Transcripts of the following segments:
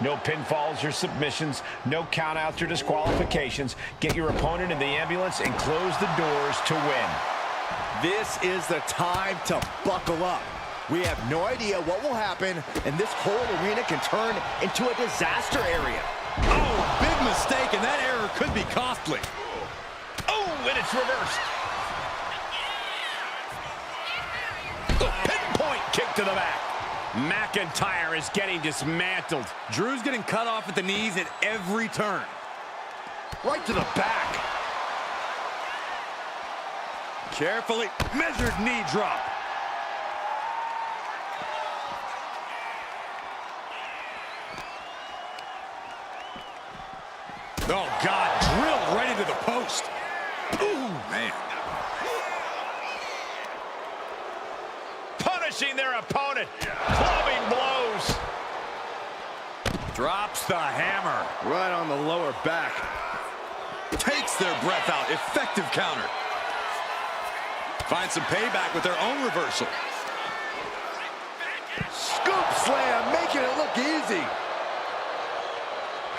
No pinfalls or submissions, no countouts or disqualifications. Get your opponent in the ambulance and close the doors to win. This is the time to buckle up. We have no idea what will happen, and this whole arena can turn into a disaster area. Oh, big mistake, and that error could be costly. Oh, and it's reversed. The pinpoint kick to the back. McIntyre is getting dismantled. Drew's getting cut off at the knees at every turn. Right to the back. Carefully measured knee drop. Oh, God, drilled right into the post. Ooh, man. Punishing their opponent. Clubbing blows. Drops the hammer. Right on the lower back. Takes their breath out. Effective counter. Finds some payback with their own reversal. Scoop slam, making it look easy.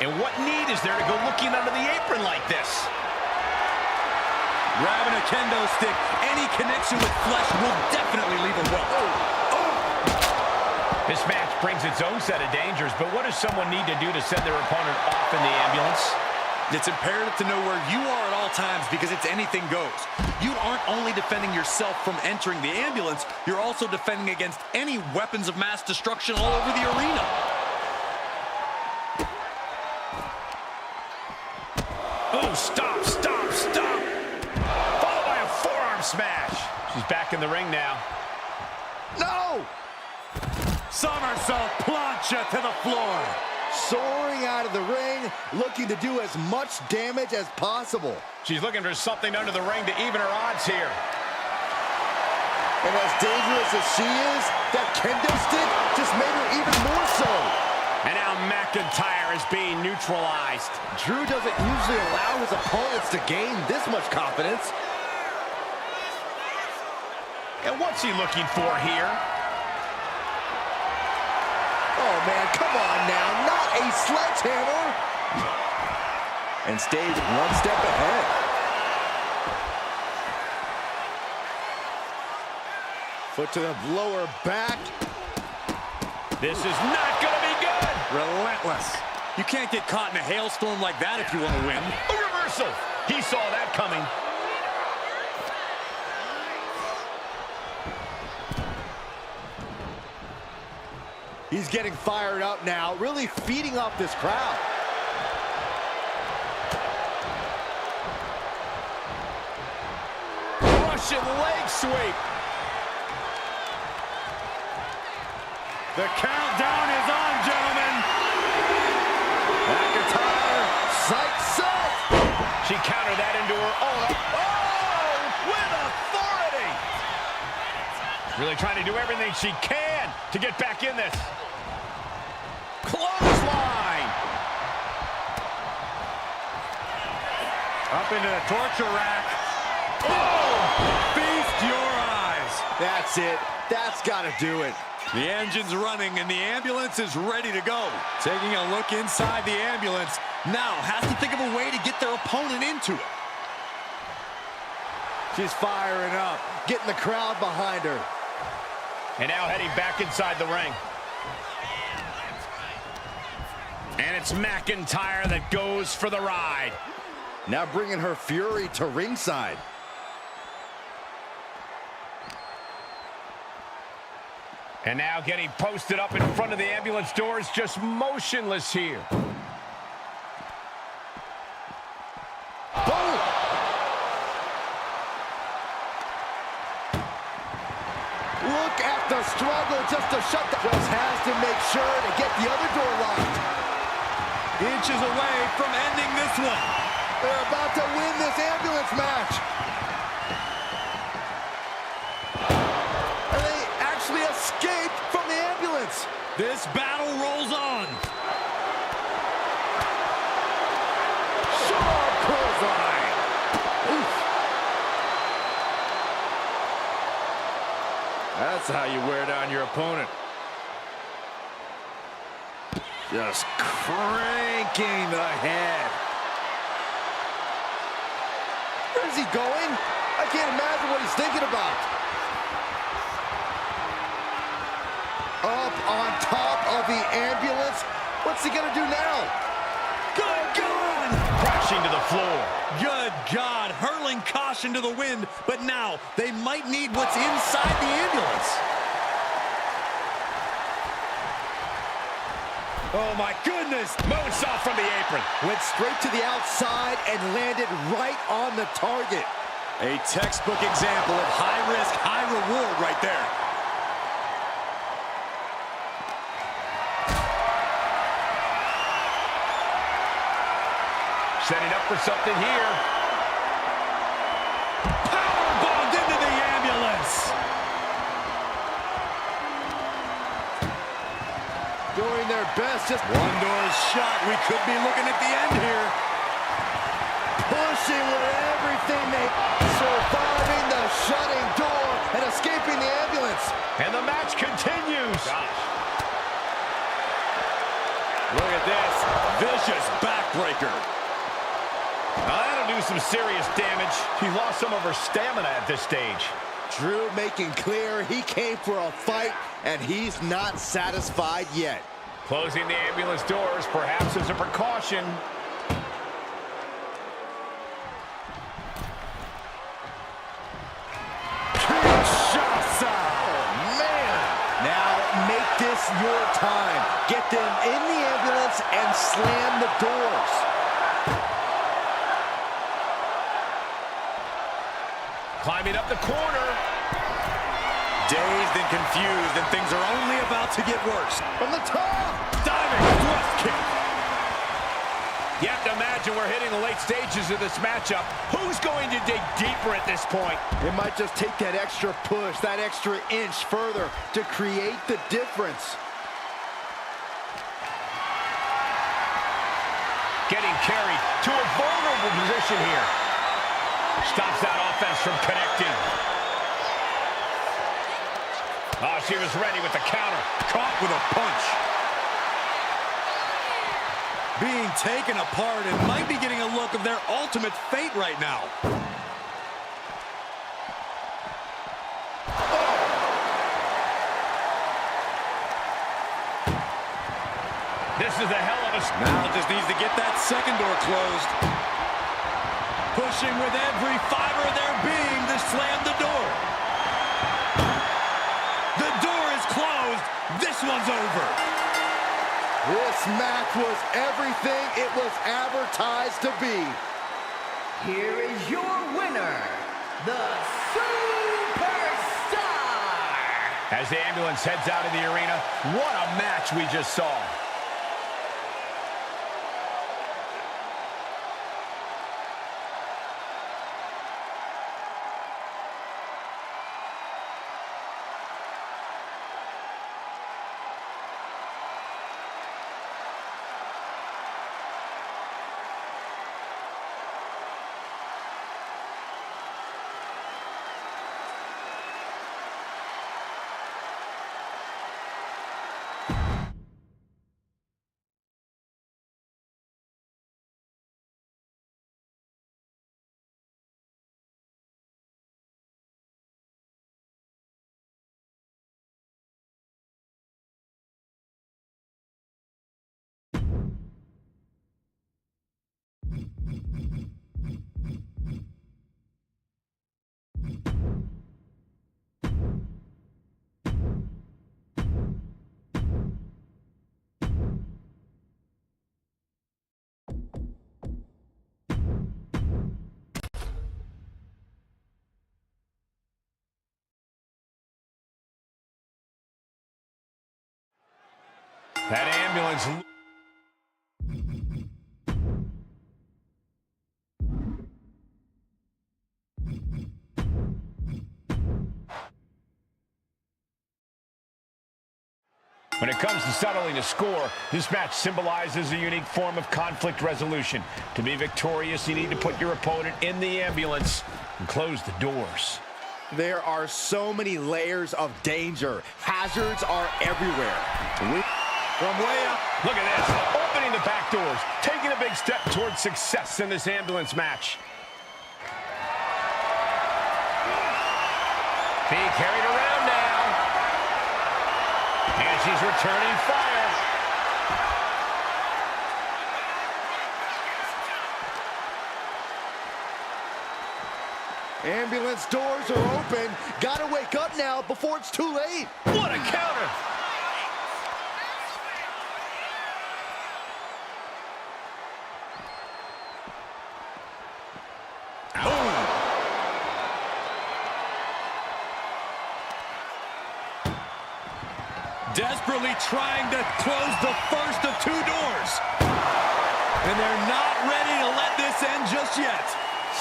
And what need is there to go looking under the apron like this? Grabbing a kendo stick, any connection with flesh will definitely leave a welt. This match brings its own set of dangers, but what does someone need to do to send their opponent off in the ambulance? It's imperative to know where you are at all times because it's anything goes. You aren't only defending yourself from entering the ambulance, you're also defending against any weapons of mass destruction all over the arena. Oh, stop, stop, stop. Followed by a forearm smash. She's back in the ring now. No! Somersault plancha to the floor. Soaring out of the ring, looking to do as much damage as possible. She's looking for something under the ring to even her odds here. And as dangerous as she is, that kendo stick just made her even more so. And now McIntyre is being neutralized. Drew doesn't usually allow his opponents to gain this much confidence. And what's he looking for here? Oh, man, come on now. Not a sledgehammer. And stays one step ahead. Foot to the lower back. This is not going to be good. Relentless. You can't get caught in a hailstorm like that if you want to win. A reversal. He saw that coming. He's getting fired up now, really feeding off this crowd. Russian leg sweep. The countdown is on, gentlemen. McIntyre, sights up. She countered that into her own. Oh, with authority. Really trying to do everything she can to get back in this. Clothesline. Up into the torture rack. Oh! Feast your eyes. That's it. That's got to do it. The engine's running and the ambulance is ready to go. Taking a look inside the ambulance. Now has to think of a way to get their opponent into it. She's firing up, getting the crowd behind her. And now heading back inside the ring. And it's McIntyre that goes for the ride. Now bringing her fury to ringside. And now getting posted up in front of the ambulance doors, just motionless here. Boom! Look at the struggle just to shut the... Just has to make sure to get the other door locked. Inches away from ending this one. They're about to win this ambulance match. And they actually escaped from the ambulance. This battle rolls on. Sharp clothesline. Oof. That's how you wear down your opponent. Just cranking the head. Where's he going? I can't imagine what he's thinking about. Up on top of the ambulance. What's he gonna do now? Good God! Crashing to the floor. Good God, hurling caution to the wind, but now they might need what's inside the ambulance. Oh my goodness! Moonsault from the apron. Went straight to the outside and landed right on the target. A textbook example of high risk, high reward right there. Setting up for something here. Powerbombed into the ambulance. Doing their best, just One door's shot. We could be looking at the end here. pushing with everything they surviving the shutting door and escaping the ambulance. And the match continues. Gosh. Look at this. Vicious backbreaker. That'll do some serious damage. She lost some of her stamina at this stage. Drew making clear he came for a fight, and he's not satisfied yet. Closing the ambulance doors, perhaps as a precaution. Kinshasa! Oh, man! Now make this your time. Get them in the ambulance and slam the doors. Climbing up the corner. Dazed and confused, and things are only about to get worse. From the top! Diving thrust kick. You have to imagine we're hitting the late stages of this matchup. Who's going to dig deeper at this point? It might just take that extra push, that extra inch further to create the difference. Getting carried to a vulnerable position here. Stops that offense from connecting. Oh, she was ready with the counter. Caught with a punch. Being taken apart and might be getting a look of their ultimate fate right now. This is a hell of a... Now just needs to get that second door closed. Pushing with every fiber of their being to slam the door. The door is closed. This one's over. This match was everything it was advertised to be. Here is your winner, the Superstar! As the ambulance heads out of the arena, what a match we just saw. That ambulance... When it comes to settling a score, this match symbolizes a unique form of conflict resolution. To be victorious, you need to put your opponent in the ambulance and close the doors. There are so many layers of danger. Hazards are everywhere. From way up. Look at this, opening the back doors, taking a big step towards success in this ambulance match. Being carried around now. And she's returning fire. Ambulance doors are open. Gotta wake up now before it's too late. What a counter. Desperately trying to close the first of two doors. And they're not ready to let this end just yet.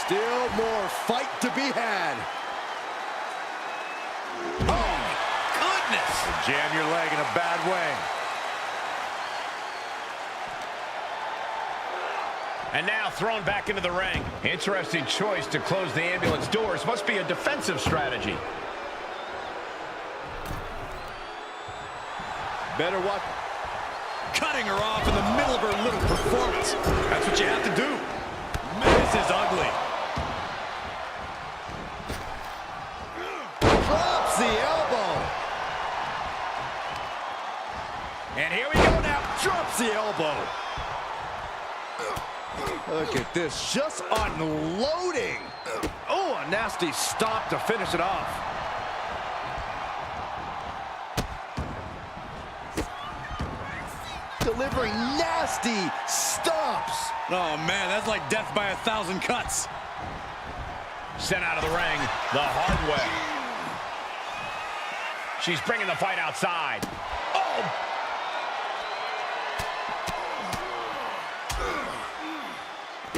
Still more fight to be had. Oh, goodness. Jam your leg in a bad way. And now thrown back into the ring. Interesting choice to close the ambulance doors. Must be a defensive strategy. Better watch. Cutting her off in the middle of her little performance. That's what you have to do. This is ugly. Drops the elbow. And here we go now. Drops the elbow. Look at this, just unloading. Oh, a nasty stop to finish it off. Delivering nasty stomps. Oh, man, that's like death by 1,000 cuts. Sent out of the ring the hard way. She's bringing the fight outside. Oh!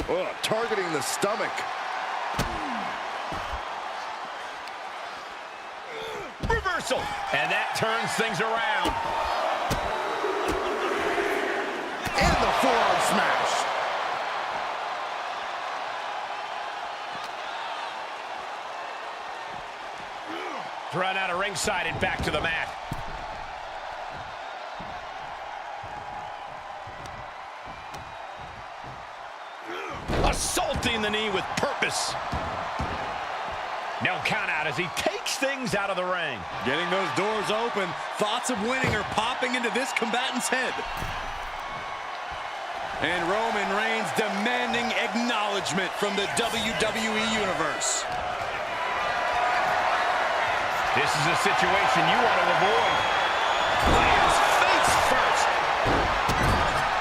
Oh, targeting the stomach. Reversal. And that turns things around. And the forearm smash. Thrown out of ringside and back to the mat. Assaulting the knee with purpose. No count out as he takes things out of the ring. Getting those doors open. Thoughts of winning are popping into this combatant's head. And Roman Reigns demanding acknowledgement from the WWE Universe. This is a situation you want to avoid. Lands face first.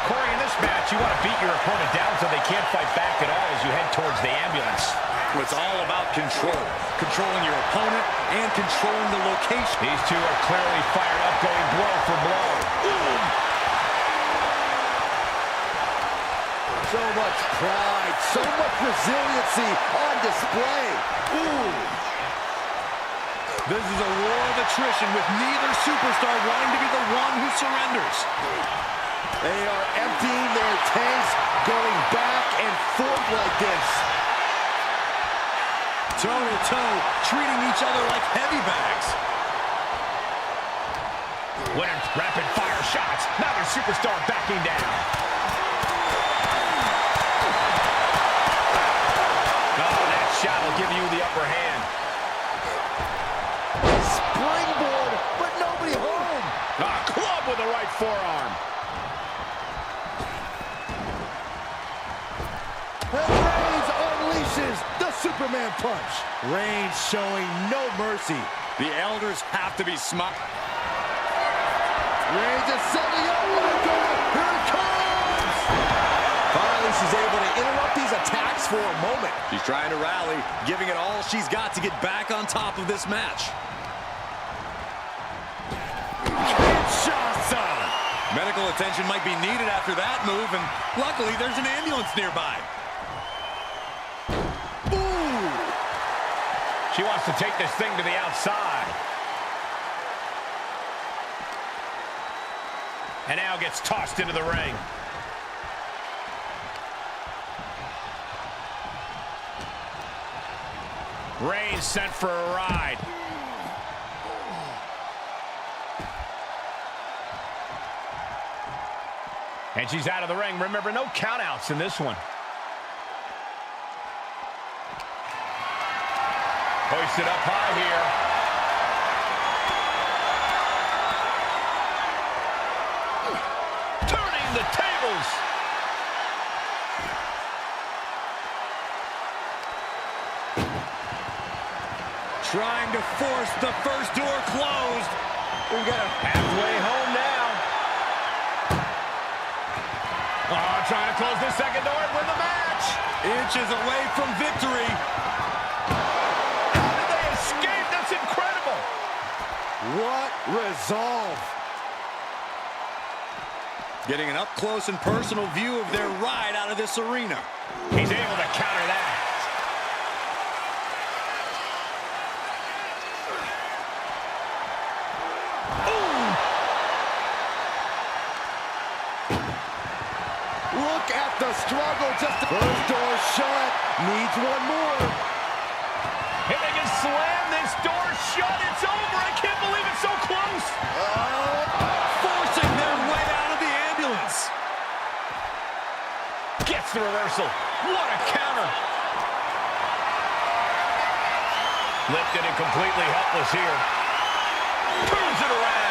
Corey, in this match, you want to beat your opponent down so they can't fight back at all as you head towards the ambulance. It's all about control. Controlling your opponent and controlling the location. These two are clearly fired up, going blow for blow. Boom! So much pride, so much resiliency on display. Ooh. This is a war of attrition with neither superstar wanting to be the one who surrenders. They are emptying their tanks, going back and forth like this. Toe-to-toe, treating each other like heavy bags. Winning rapid-fire shots. Now their superstar backing down. Oh, that shot will give you the upper hand. Springboard, but nobody home. A club with the right forearm. And Reigns unleashes the Superman punch. Reigns showing no mercy. The elders have to be smart. Reigns is setting up. Oh my God, here it comes. Finally, she's able to interrupt these attacks for a moment. She's trying to rally, giving it all she's got to get back on top of this match. Kinshasa. Medical attention might be needed after that move, and luckily there's an ambulance nearby. Ooh. She wants to take this thing to the outside. And now gets tossed into the ring. Reigns sent for a ride. And she's out of the ring. Remember, no countouts in this one. Hoisted up high here. Turning the tables. Trying to force the first door closed. We got a halfway home now. Oh, trying to close the second door and win the match. Inches away from victory. How did they escape? That's incredible. What resolve. Getting an up-close and personal view of their ride out of this arena. He's able to counter that. Look at the struggle. Just the first door shut. Needs one more. If they can slam this door shut, it's over. I can't believe it's so close. Forcing their way out of the ambulance. Gets the reversal. What a counter. Lifted and completely helpless here. Turns it around.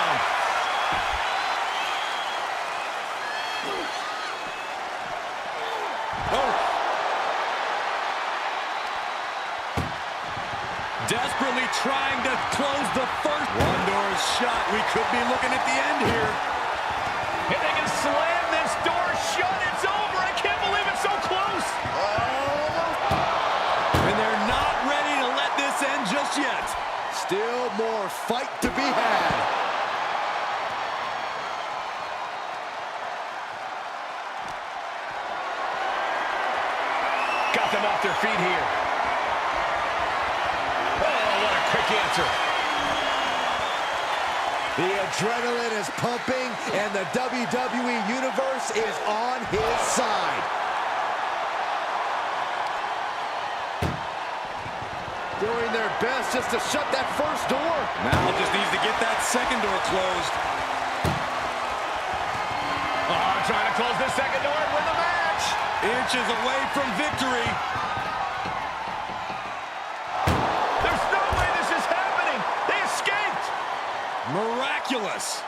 Desperately trying to close the first. One door is shut. We could be looking at the end here. If they can slam this door shut, it's over. I can't believe it's so close. And they're not ready to let this end just yet. Still more fight to be had. Got them off their feet here. Quick answer. The adrenaline is pumping, and the WWE Universe is on his side. Doing their best just to shut that first door. Now just needs to get that second door closed. Oh, trying to close this second door and win the match. Inches away from victory. Miraculous.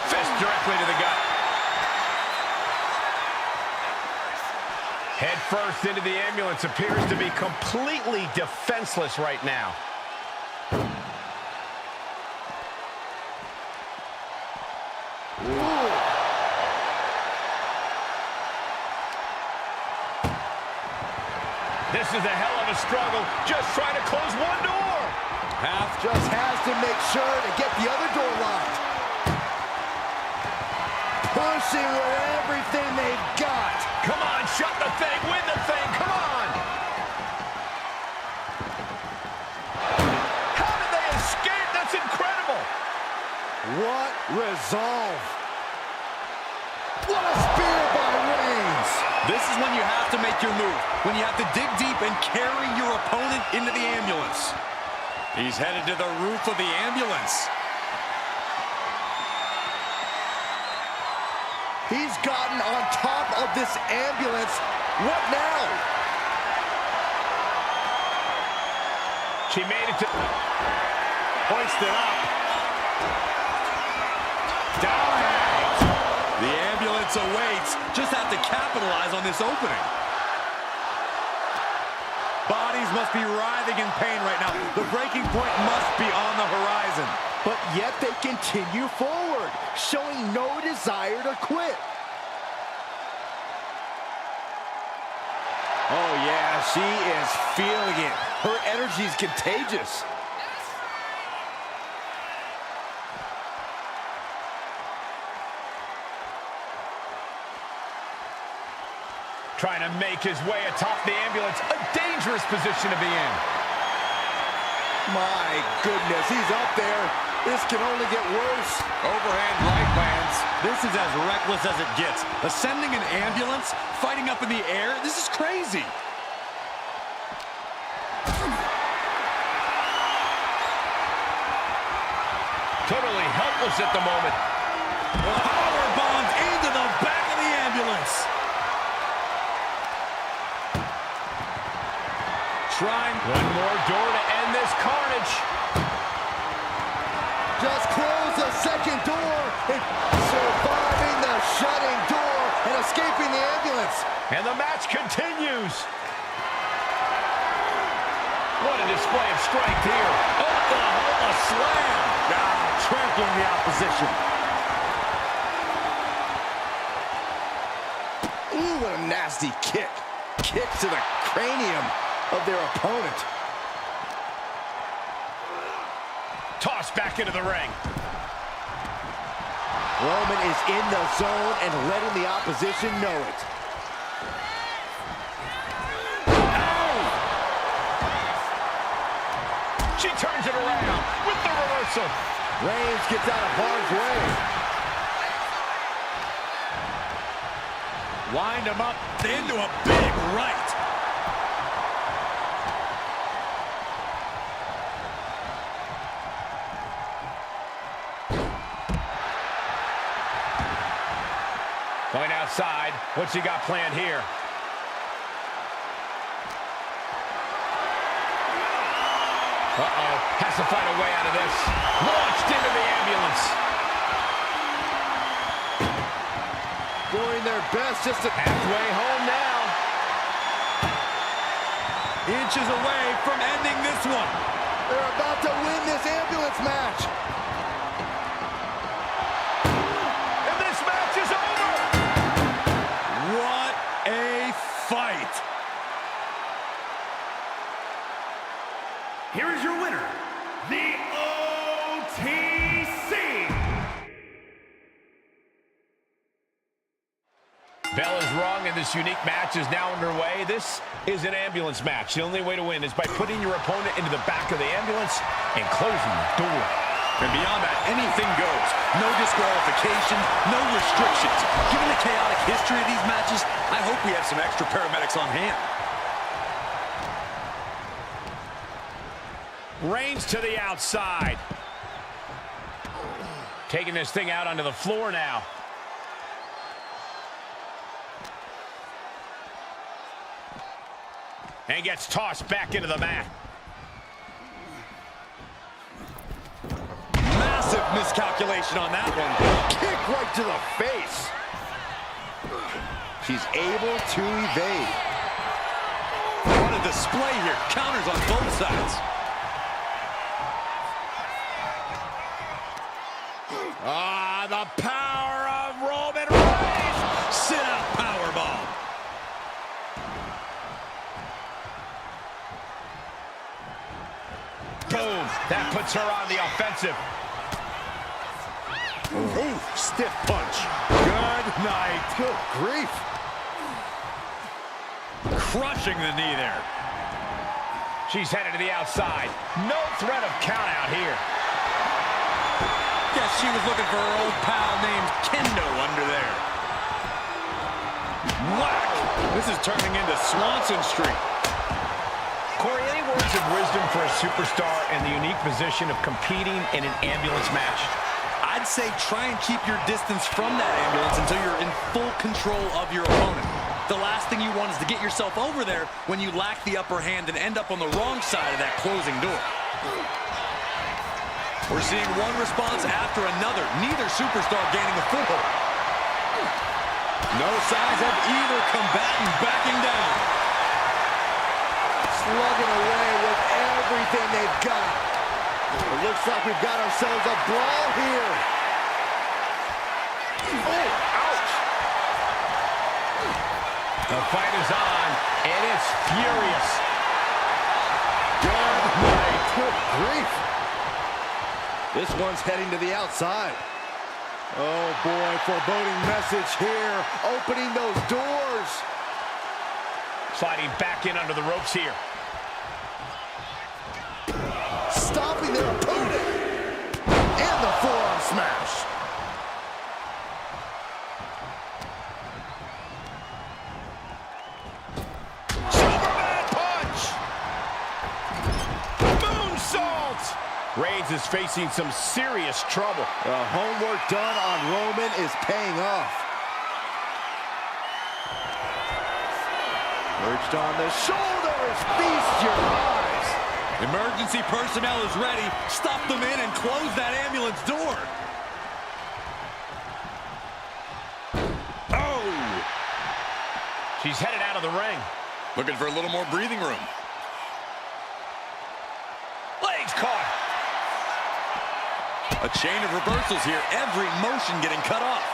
Fist directly to the gut. Head first into the ambulance. Appears to be completely defenseless right now. Ooh. This is a hell of a struggle. Just trying to close one door. Half just has to make sure to get the other door locked. Pushing with everything they've got. Come on, shut the thing, win the thing, come on. How did they escape? That's incredible. What resolve. What a spear by Reigns. This is when you have to make your move. When you have to dig deep and carry your opponent into the ambulance. He's headed to the roof of the ambulance. He's gotten on top of this ambulance. What now? She made it to... Hoisted up. Down. The ambulance awaits. Just have to capitalize on this opening. Bodies must be writhing in pain right now. The breaking point must be on the horizon. But yet they continue forward, showing no desire to quit. Oh yeah, she is feeling it. Her energy is contagious. Trying to make his way atop the ambulance. A dangerous position to be in. My goodness, he's up there. This can only get worse. Overhand right lands. This is as reckless as it gets. Ascending an ambulance, fighting up in the air, this is crazy. Totally helpless. helpless at the moment. Power bombed into the back of the ambulance. Trying one more door to end this carnage. Just close the second door and surviving the shutting door and escaping the ambulance. And the match continues. What a display of strength here. Oklahoma slam. Trampling the opposition. Ooh, what a nasty kick. Kick to the cranium of their opponent. Tossed back into the ring. Roman is in the zone and letting the opposition know it. She turns it around with the reversal. Reigns gets out of harm's way. Wind him up into a big right. Going outside. What's he got planned here? Uh-oh. Has to find a way out of this. Launched into the ambulance. Doing their best just to... Halfway home now. Inches away from ending this one. They're about to win this ambulance match. And this match is over. What a fight. Here is your winner, the OTC. Bell is wrong, and this unique match is now underway. This is an ambulance match. The only way to win is by putting your opponent into the back of the ambulance and closing the door. And beyond that, anything goes. No disqualification, no restrictions. Given the chaotic history of these matches, I hope we have some extra paramedics on hand. Reigns to the outside. Taking this thing out onto the floor now. And gets tossed back into the mat. Massive miscalculation on that one. Kick right to the face. She's able to evade. What a display here. Counters on both sides. The power of Roman Reigns. Sit-out powerbomb. Boom. That puts her on the offensive. Ooh, stiff punch. Good night. Good grief. Crushing the knee there. She's headed to the outside. No threat of count out here. Guess she was looking for her old pal named Kendo under there. Whack! This is turning into Swanson Street. Corey, any words of wisdom for a superstar in the unique position of competing in an ambulance match? I'd say try and keep your distance from that ambulance until you're in full control of your opponent. The last thing you want is to get yourself over there when you lack the upper hand and end up on the wrong side of that closing door. We're seeing one response after another. Neither superstar gaining a foothold. No signs of either combatant backing down. Slugging away with everything they've got. It looks like we've got ourselves a brawl here. Oh, ouch. The fight is on, and it's furious. Good night. Good grief. This one's heading to the outside. Oh, boy, foreboding message here. Opening those doors. Sliding back in under the ropes here. Stopping their opponent. And the forearm smash. Superman punch! Moonsault! Reigns ambulance is facing some serious trouble. The homework done on Roman is paying off. Perched on the shoulders, feast your eyes. Emergency personnel is ready. Stop them in and close that ambulance door. Oh! She's headed out of the ring. Looking for a little more breathing room. Legs caught. A chain of reversals here. Every motion getting cut off.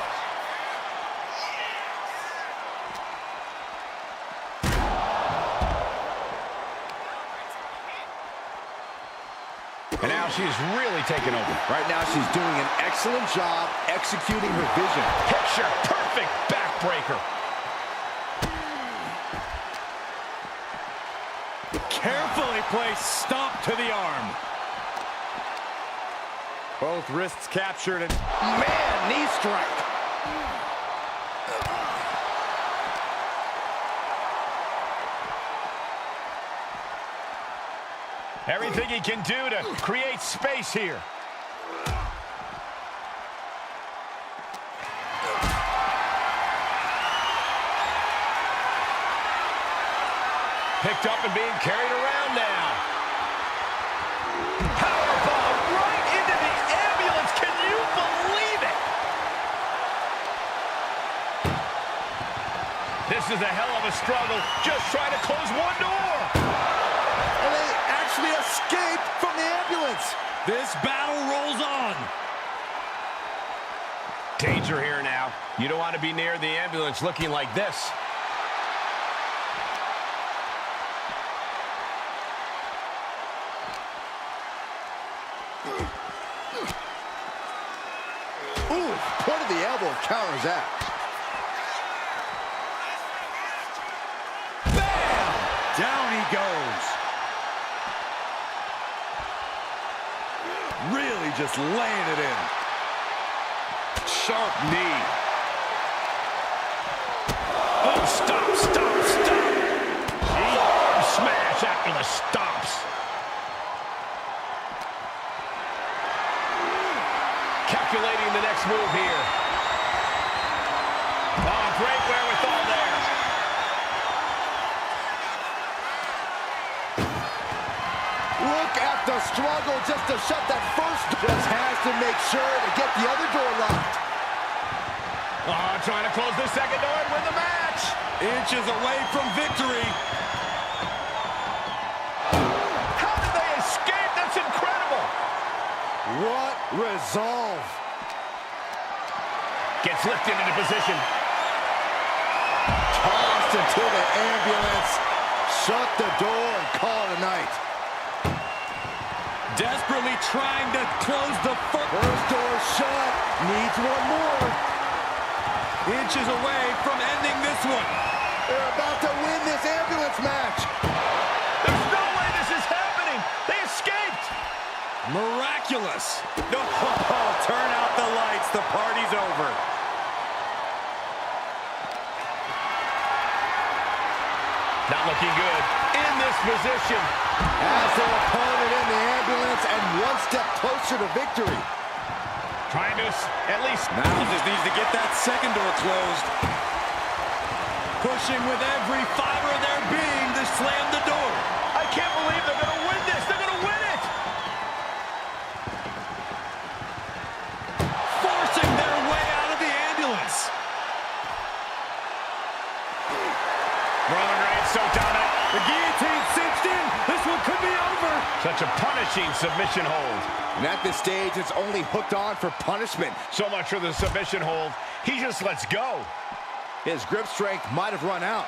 And now she's really taken over. Right now, she's doing an excellent job executing her vision. Picture perfect backbreaker. Carefully placed stomp to the arm. Both wrists captured and, man, knee strike. Everything he can do to create space here. Picked up and being carried around now. Powerbomb right into the ambulance. Can you believe it? This is a hell of a struggle. Just trying to close one door. And they actually escaped from the ambulance. This battle rolls on. Danger here now. You don't want to be near the ambulance looking like this. Ooh, point of the elbow counters that. Bam! Down he goes. Really just laying it in. Sharp knee. Oh, stop, stop, stop. Arm smash after the stops. Calculating the next move here. Oh, great wherewithal there. Look at the struggle just to shut that first door. Just has to make sure to get the other door locked. Oh, trying to close the second door and win the match. Inches away from victory. How did they escape? That's incredible. What resolve. Gets lifted into position. Tossed into the ambulance. Shut the door and call it a night. Desperately trying to close the First door shut. Needs one more. inches away from ending this one. They're about to win this ambulance match. There's no way this is happening. They escaped. Miraculous. No, turn out the lights. The party's over. Not looking good in this position. Has their opponent in the ambulance and one step closer to victory. Trying to at least... Now he just needs to get that second door closed. Pushing with every fiber of their being to slam the door. I can't believe they're going to win this. They're going to win it. Forcing their way out of the ambulance. Roman Reigns so dominant. The guillotine cinched in. This one could be over. Such a punishing submission hold. And at this stage, it's only hooked on for punishment. So much for the submission hold. He just lets go. His grip strength might have run out.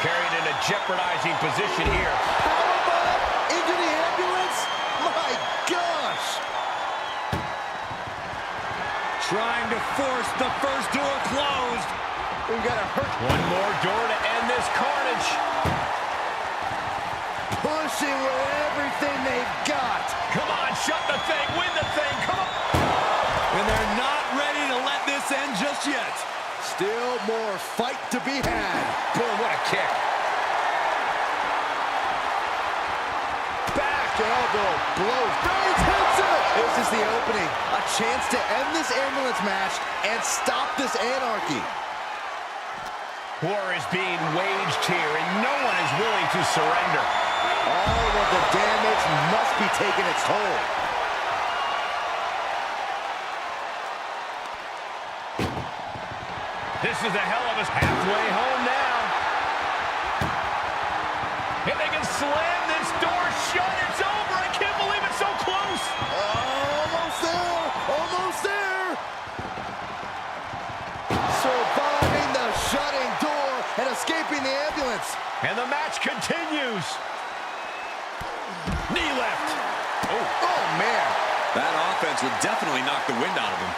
Carried in a jeopardizing position here. Powerbomb into the ambulance? My gosh! Trying to force the first door closed. We've got to hurt. One more door to end this carnage. Pushing with everything they've got. Come on, shut the thing, win the thing, come on. And they're not ready to let this end just yet. Still more fight to be had. Boom, what a kick. elbow, blows, Reigns hits it! This is the opening, a chance to end this ambulance match and stop this anarchy. War is being waged here, and no one is willing to surrender. All of the damage must be taking its toll. This is a hell of a halfway home now. If they can slam this door shut, it's over. I can't believe it's so close. Almost there, almost there. Surviving the shutting door and escaping the ambulance. And the match continues. Knee left. Oh man. That offense would definitely knock the wind out of him.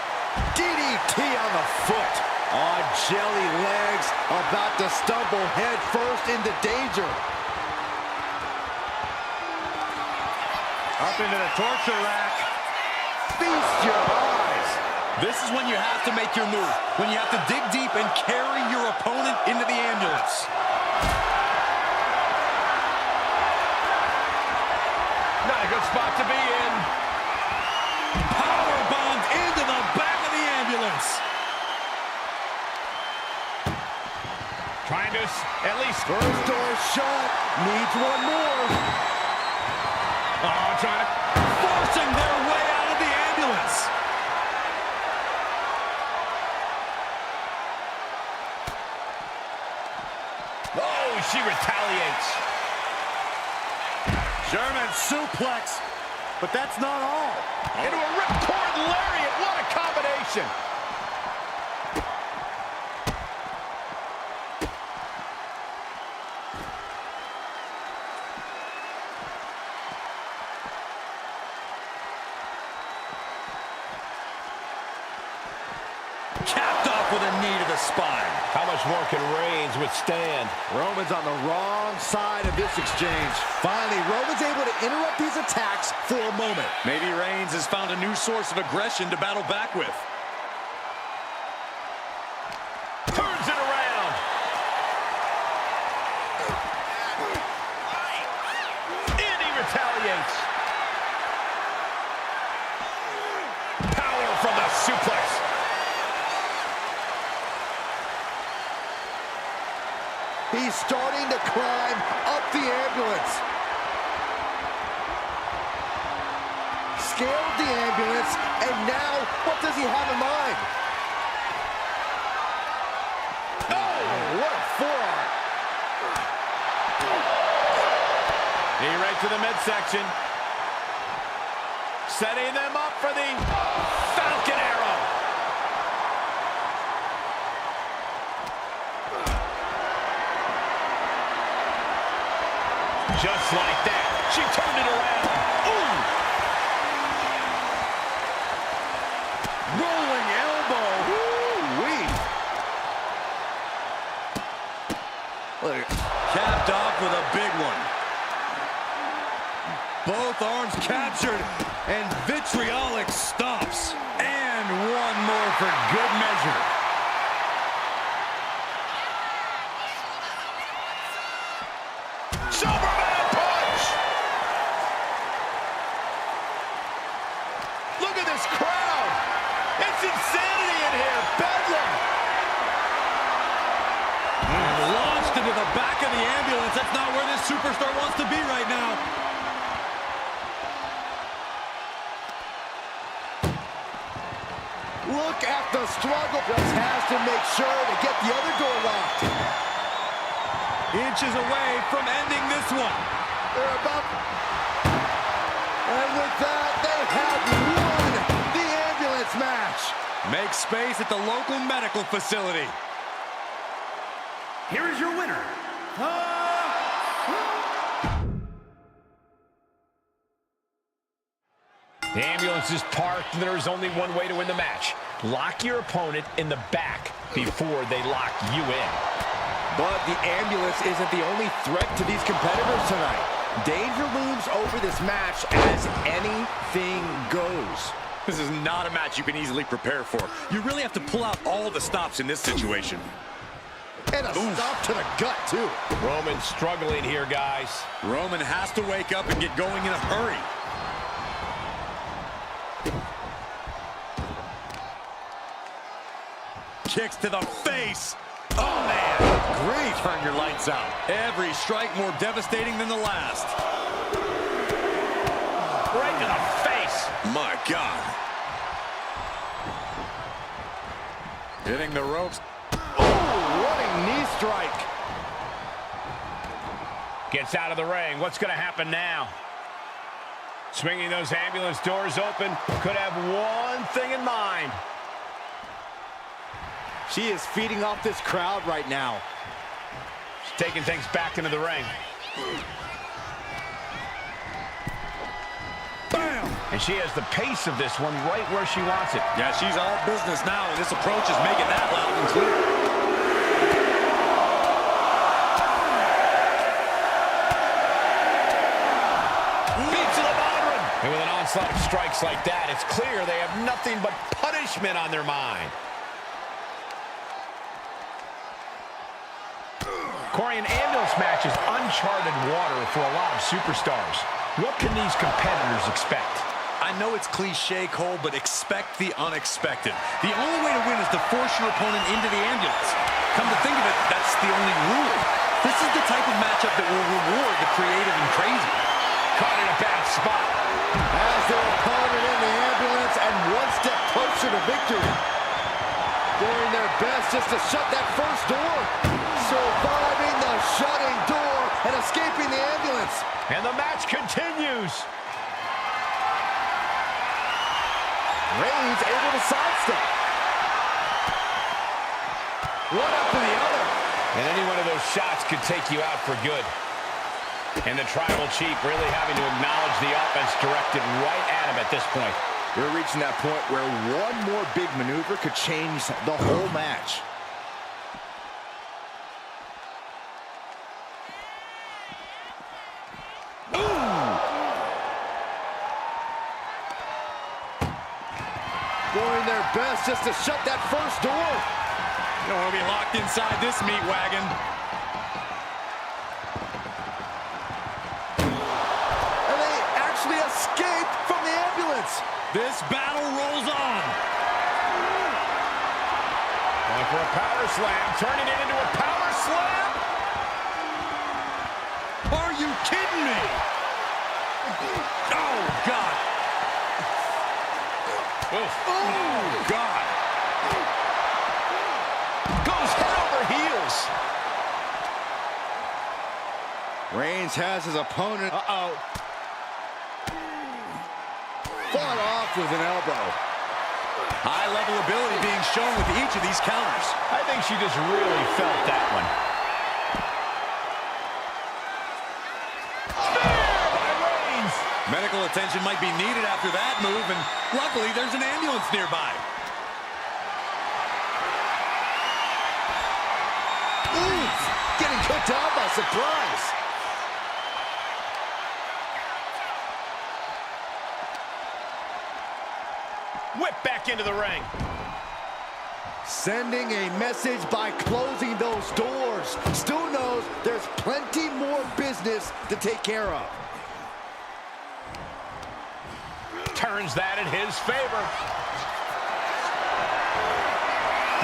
DDT on the foot. On jelly legs, about to stumble head first into danger. Up into the torture rack. Feast your eyes. This is when you have to make your move. When you have to dig deep and carry your opponent into the ambulance. Not a good spot to be in. Power bombed into the back of the ambulance. Trying to at least... First door shut. Needs one more. Oh, trying to... Forcing their way out of the ambulance. Oh, she retaliates. German suplex. But that's not all. Into a ripcord lariat. What a combination. Capped off with a knee to the spine. How much more can Reigns withstand? Roman's on the wrong side of this exchange. Finally, Roman's able to interrupt these attacks for a moment. Maybe Reigns has found a new source of aggression to battle back with. Turns it around. And he retaliates. Power from the suplex. He's starting to climb up the ambulance. Scaled the ambulance, and now what does he have in mind? Oh, what a forearm. Knee right to the midsection. Setting them up for the Falcon Arrow. Just like that, she turned it around. Ooh! Rolling elbow. Woo-wee. Look, Capped off with a big one. Both arms captured, and vitriolic stops. And one more for good measure. Superman punch! Look at this crowd! It's insanity in here! Bedlam! And launched into the back of the ambulance. That's not where this superstar wants to be right now. look at the struggle. Just has to make sure to get the other door locked. Inches away from ending this one. They're about... And with that, they have won the ambulance match. Make space at the local medical facility. Here is your winner. The ambulance is parked, and there is only one way to win the match. Lock your opponent in the back before they lock you in. But the ambulance isn't the only threat to these competitors tonight. Danger looms over this match as anything goes. This is not a match you can easily prepare for. You really have to pull out all the stops in this situation. And a stop to the gut, too. Roman struggling here, guys. Roman has to wake up and get going in a hurry. Kicks to the face. Oh, man. Grief. Turn your lights out. Every strike more devastating than the last. Right to the face. My God. Hitting the ropes. Running knee strike. Gets out of the ring. What's going to happen now? Swinging those ambulance doors open. Could have one thing in mind. She is feeding off this crowd right now. She's taking things back into the ring. Bam! And she has the pace of this one right where she wants it. Yeah, she's all business now, and this approach is making that loud and clear. Beats to the bottom. And with an onslaught of strikes like that, it's clear they have nothing but punishment on their mind. Corey, an ambulance match is uncharted water for a lot of superstars. What can these competitors expect? I know it's cliche, Cole, but expect the unexpected. The only way to win is to force your opponent into the ambulance. Come to think of it, that's the only rule. This is the type of matchup that will reward the creative and crazy. Caught in a bad spot. As their opponent in the ambulance and one step closer to victory. Doing their best just to shut that first door. Surviving the shutting door and escaping the ambulance. And the match continues. Reigns able to sidestep. One after the other. And any one of those shots could take you out for good. And the Tribal Chief really having to acknowledge the offense directed right at him at this point. We're reaching that point where one more big maneuver could change the whole match. Doing their best just to shut that first door. You don't want to be locked inside this meat wagon. And they actually escape from the ambulance. This battle rolls on. Going for a power slam, turning it into a power slam. Are you kidding me? Oh, God. Oh, God. Goes head over heels. Reigns has his opponent. Fought off with an elbow. High-level ability being shown with each of these counters. I think she just really felt that one. Spear by Reigns. Medical attention might be needed after that move, and luckily there's an ambulance nearby. Oof! Getting kicked out by surprise. Whip back into the ring. Sending a message by closing those doors. Stu knows there's plenty more business to take care of. Turns that in his favor.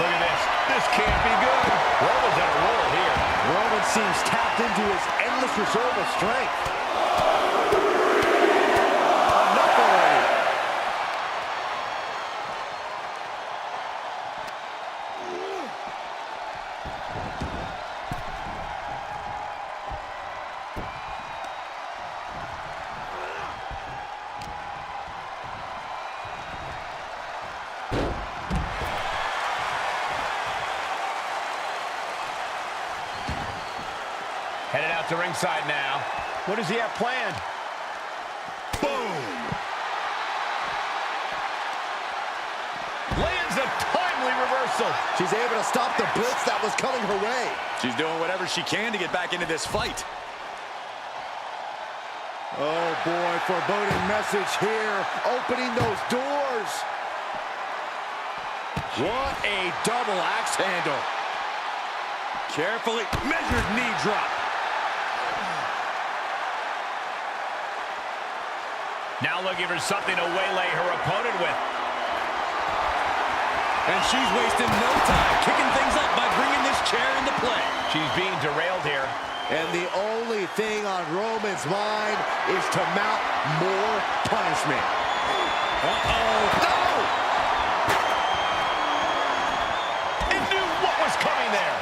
Look at this. This can't be good. Roman's on a roll here. Roman seems tapped into his endless reserve of strength. Enough already. Headed out to ringside now. What does he have planned? Boom! Lands a timely reversal. She's able to stop the blitz that was coming her way. She's doing whatever she can to get back into this fight. Oh boy, foreboding message here. Opening those doors. What a double axe handle. Carefully measured knee drop. Now looking for something to waylay her opponent with. And she's wasting no time kicking things up by bringing this chair into play. She's being derailed here. And the only thing on Roman's mind is to mount more punishment. Uh-oh. No! It knew what was coming there.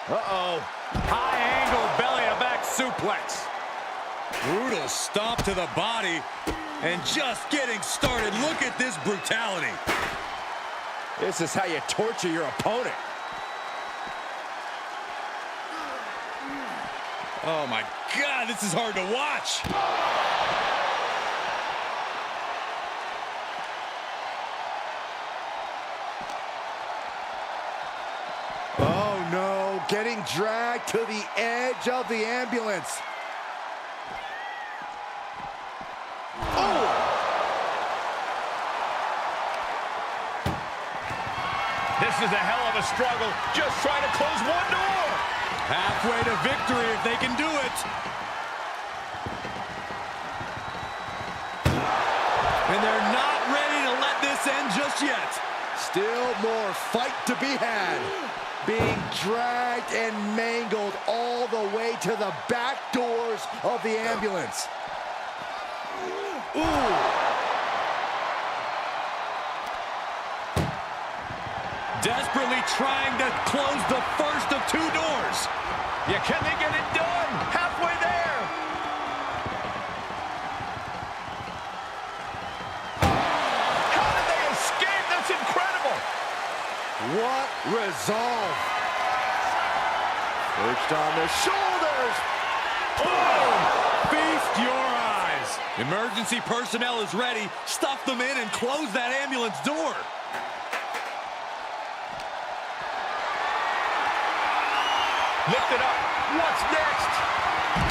Uh-oh. High angle belly-to-back suplex. Brutal stomp to the body. And just getting started. Look at this brutality. This is how you torture your opponent. Oh my God, this is hard to watch. Oh no, getting dragged to the edge of the ambulance. This is a hell of a struggle, just trying to close one door. Halfway to victory if they can do it. And they're not ready to let this end just yet. Still more fight to be had. Being dragged and mangled all the way to the back doors of the ambulance. Ooh. Desperately trying to close the first of two doors. Yeah, can they get it done? Halfway there. How did they escape? That's incredible. What resolve. Perched on the shoulders. Oh! Feast your eyes. Emergency personnel is ready. Stuff them in and close that ambulance door. Lift it up. What's next?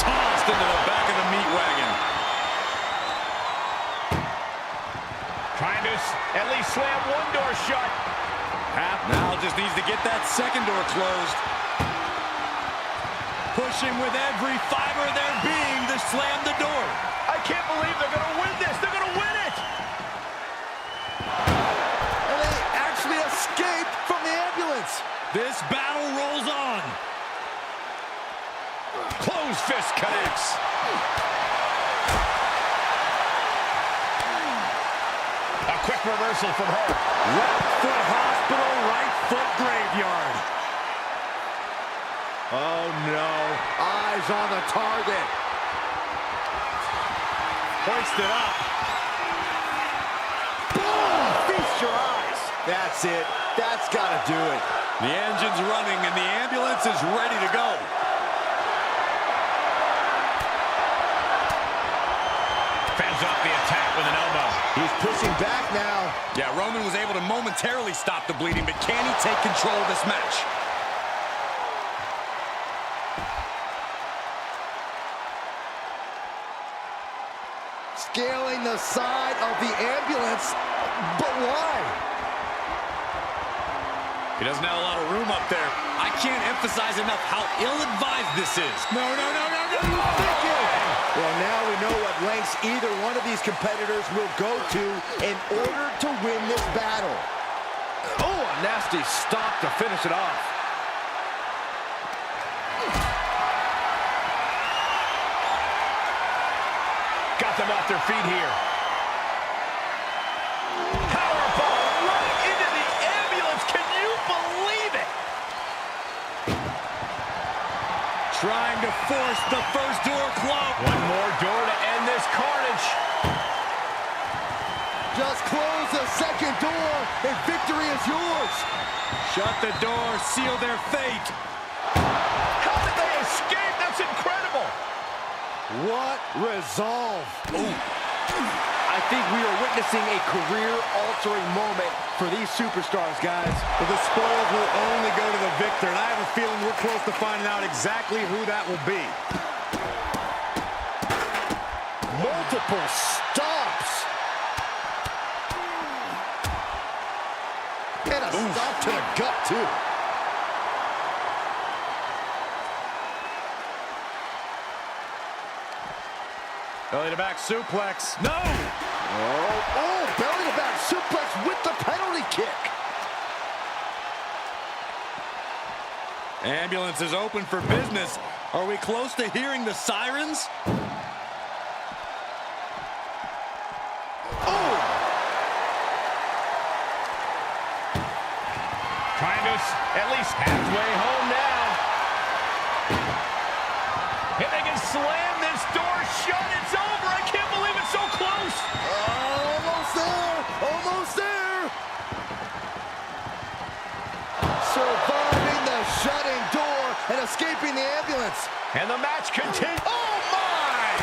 Tossed into the back of the meat wagon. Trying to at least slam one door shut. Hap now just needs to get that second door closed. Pushing with every fiber of their being to slam the door. I can't believe they're going to win this. They're going to win it. And they actually escaped from the ambulance. This battle rolls on. Closed fist connects. A quick reversal from her. Left foot hospital, right foot graveyard. Oh no, eyes on the target. Hoisted up. Boom, feast your eyes. That's it, that's gotta do it. The engine's running and the ambulance is ready to go. Fends off the attack with an elbow. He's pushing back now. Yeah, Roman was able to momentarily stop the bleeding, but can he take control of this match? Scaling the side of the ambulance, but why? He doesn't have a lot of room up there. I can't emphasize enough how ill-advised this is. No, no, no, no, no! Well, now we know what lengths either one of these competitors will go to in order to win this battle. Oh, a nasty stop to finish it off. Got them off their feet here. Powerbomb right into the ambulance. Can you believe it? Trying to force the first door closed. One more door to end this carnage. Just close the second door and victory is yours. Shut the door, seal their fate. How did they escape? That's incredible. What resolve. Ooh. I think we are witnessing a career-altering moment for these superstars, guys. But the spoils will only go to the victor, and I have a feeling we're close to finding out exactly who that will be. Multiple stops. And a stop to the gut, too. Belly to back suplex. No! Oh, belly to back suplex with the penalty kick. Ambulance is open for business. Are we close to hearing the sirens? Oh! Trying to at least halfway home now. If they can slam this door shut, it's over. I can't believe it's so close. Almost there. Almost there. Surviving the shutting door and escaping the ambulance. And the match continues. Oh, my!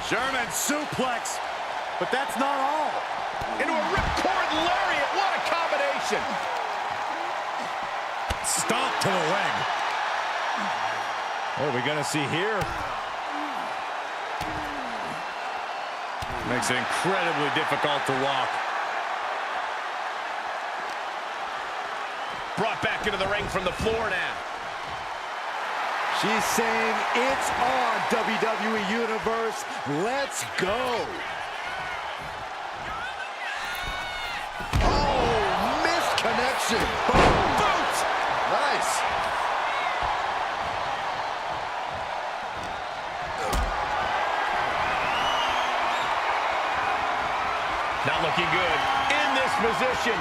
German suplex. But that's not all. Into a ripcord lariat. What a combination. Stop to the leg. What are we going to see here? Makes it incredibly difficult to walk. Brought back into the ring from the floor now. She's saying it's on, WWE Universe. Let's go. Oh, missed connection. Boom. Boot. Nice. Not looking good in this position.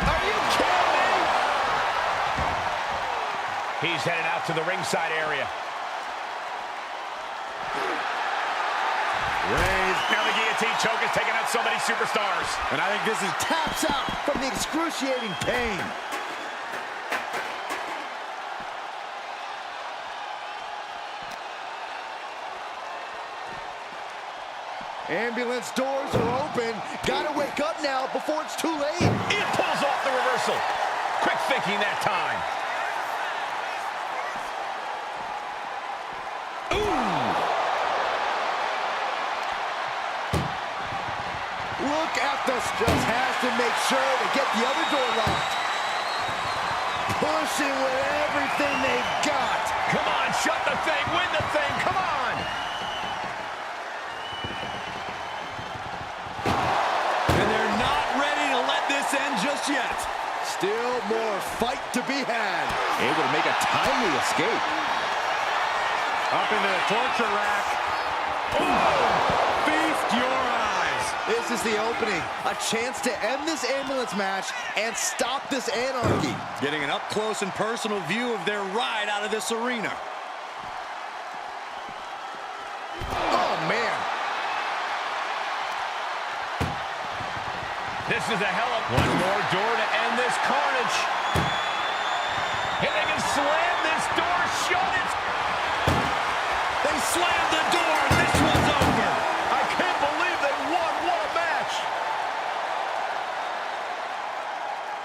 Are you kidding me? He's headed out to the ringside area. Raised. Now the guillotine choke is taking out so many superstars. And I think this is taps out from the excruciating pain. Ambulance doors are open. Gotta wake up now before it's too late. It pulls off the reversal. Quick thinking that time. Look at this. Just has to make sure to get the other door locked. Pushing with everything they've got. Come on, shut the thing, win the thing, come on. And they're not ready to let this end just yet. Still more fight to be had. Able to make a timely escape. Up into the torture rack. Oh, feast your eyes. This is the opening. A chance to end this ambulance match and stop this anarchy. Getting an up-close and personal view of their ride out of this arena. Oh, man. This is a hell of one more door to end this carnage. And they can slam this door shut. They slammed the door. This one's over. I can't believe they won. What a match.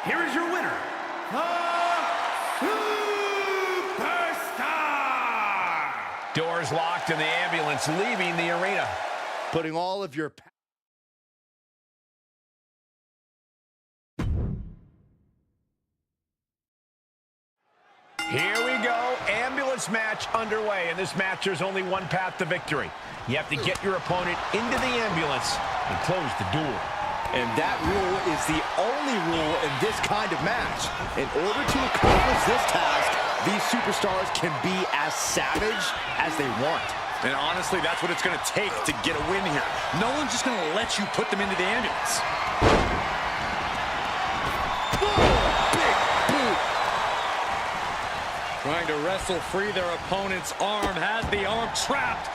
Here is your winner, the Superstar! Doors locked and the ambulance leaving the arena. Putting all of your... Here we go, ambulance match underway. In this match, there's only one path to victory. You have to get your opponent into the ambulance and close the door. And that rule is the only rule in this kind of match. In order to accomplish this task, these superstars can be as savage as they want. And honestly, that's what it's going to take to get a win here. No one's just going to let you put them into the ambulance. Trying to wrestle free their opponent's arm, has the arm trapped.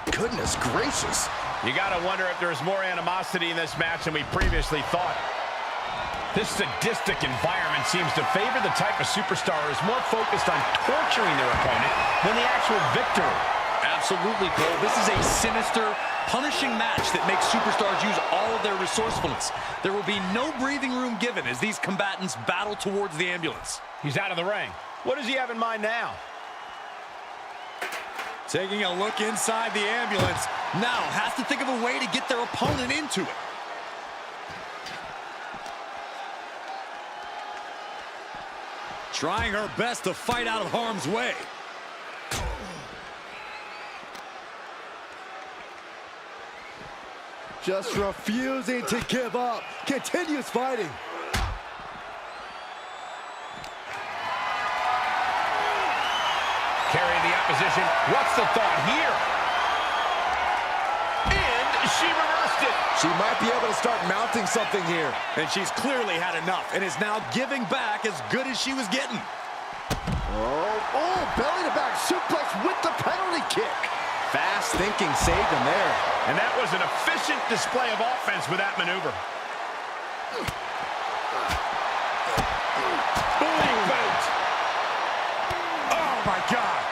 Goodness gracious. You gotta wonder if there's more animosity in this match than we previously thought. This sadistic environment seems to favor the type of superstar who is more focused on torturing their opponent than the actual victor. Absolutely, Cole. This is a sinister, punishing match that makes superstars use all of their resourcefulness. There will be no breathing room given as these combatants battle towards the ambulance. He's out of the ring. What does he have in mind now? Taking a look inside the ambulance. Now has to think of a way to get their opponent into it. Trying her best to fight out of harm's way. Just refusing to give up. Continues fighting. Carrying the opposition. What's the thought here? And she reversed it. She might be able to start mounting something here. And she's clearly had enough and is now giving back as good as she was getting. Oh, belly to back suplex with the penalty kick. Fast thinking saved him there. And that was an efficient display of offense with that maneuver. Big boot. Oh, my God.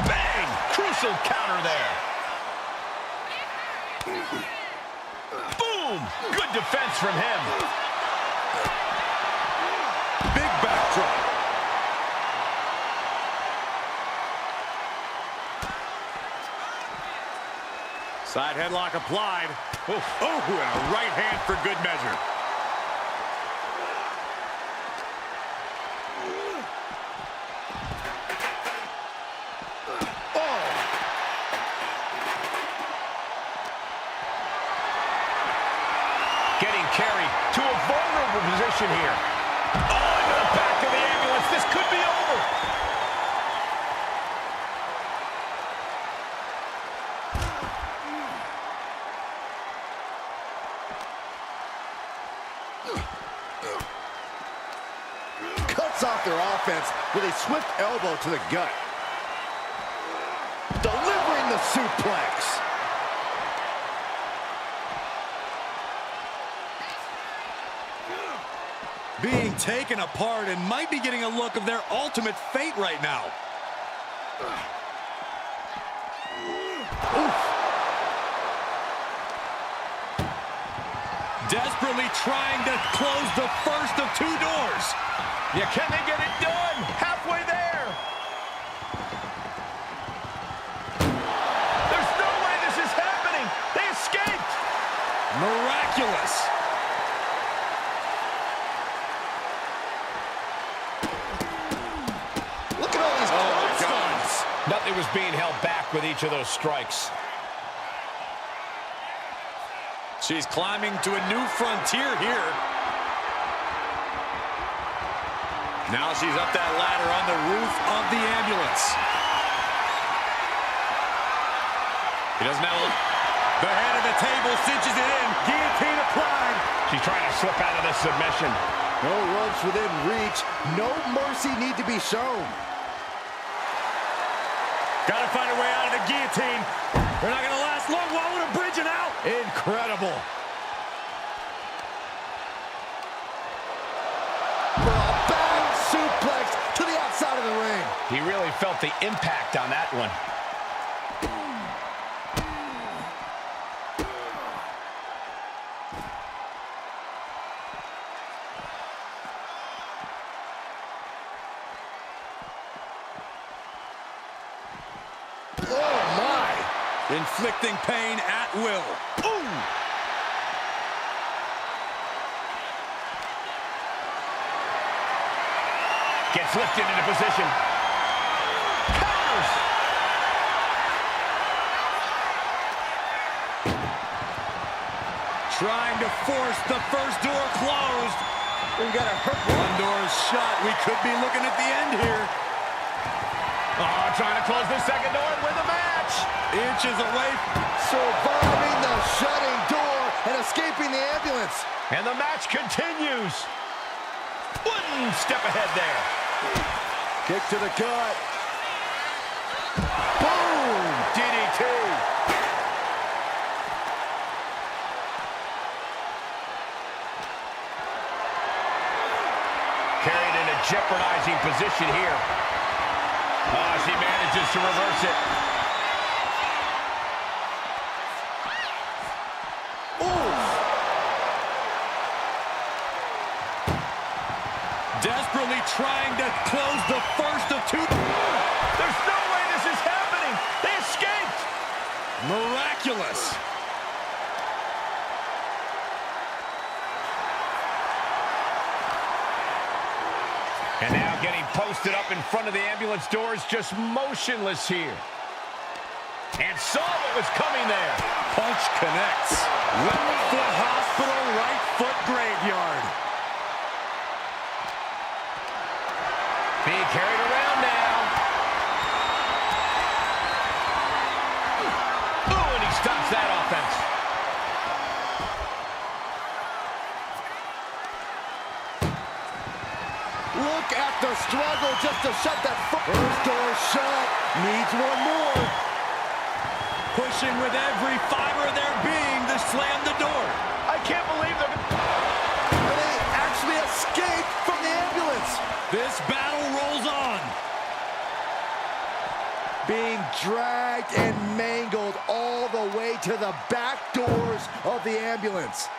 Bang! Crucial counter there. Boom! Good defense from him. Big backdrop. Side headlock applied. Oof. Oh, and a right hand for good measure. Oh! Getting carried to a vulnerable position here. Oh, into the back of the ambulance. This could be over. Cuts off their offense with a swift elbow to the gut. Delivering the suplex. Being taken apart and might be getting a look of their ultimate fate right now. Oof. Desperately trying to close the first of two doors. Yeah, can they get it done? Halfway there. There's no way this is happening. They escaped. Miraculous. Look at all these crossbones. Nothing was being held back with each of those strikes. She's climbing to a new frontier here. Now she's up that ladder on the roof of the ambulance. He doesn't have the head of the table, cinches it in. Guillotine applied. She's trying to slip out of this submission. No ropes within reach. No mercy need to be shown. Gotta find a way out of the guillotine. They're not gonna last long. Why would a bridging out? Incredible. For a back suplex to the outside of the ring. He really felt the impact on that one. Oh, my. Inflicting pain at will. Ooh. Gets lifted into position. Counters. Trying to force the first door closed. We got a hurt. One door is shut. We could be looking at the end here. Oh, trying to close the second door and win the match. Inches away. Surviving the shutting door and escaping the ambulance. And the match continues. One step ahead there. Kick to the gut. Boom! DDT. Carried in a jeopardizing position here. Oh, she manages to reverse it. Desperate desperately trying to close the first of two. There's no way this is happening. They escaped. Miraculous. And now getting posted up in front of the ambulance doors, just motionless here. And saw what was coming there. Punch connects. Left foot hospital, right foot graveyard. Being carried around now. Ooh, and he stops that offense. Look at the struggle just to shut that first door shut. Needs one more. Pushing with every fiber of their being to slam the door. I can't believe them. They actually escaped from the ambulance. This battle rolls on. Being dragged and mangled all the way to the back doors of the ambulance.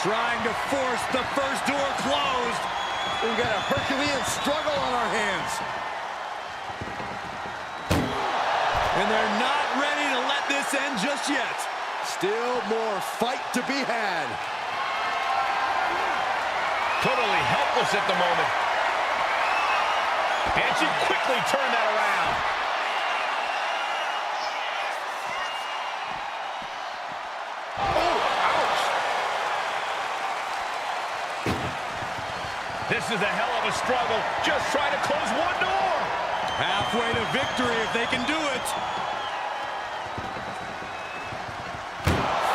Trying to force the first door closed. We've got a Herculean struggle on our hands. And they're not ready to let this end just yet. Still more fight to be had. Totally helpless at the moment. And she quickly turned that around. Oh, ouch. This is a hell of a struggle. Just trying to close one door. Halfway to victory if they can do it.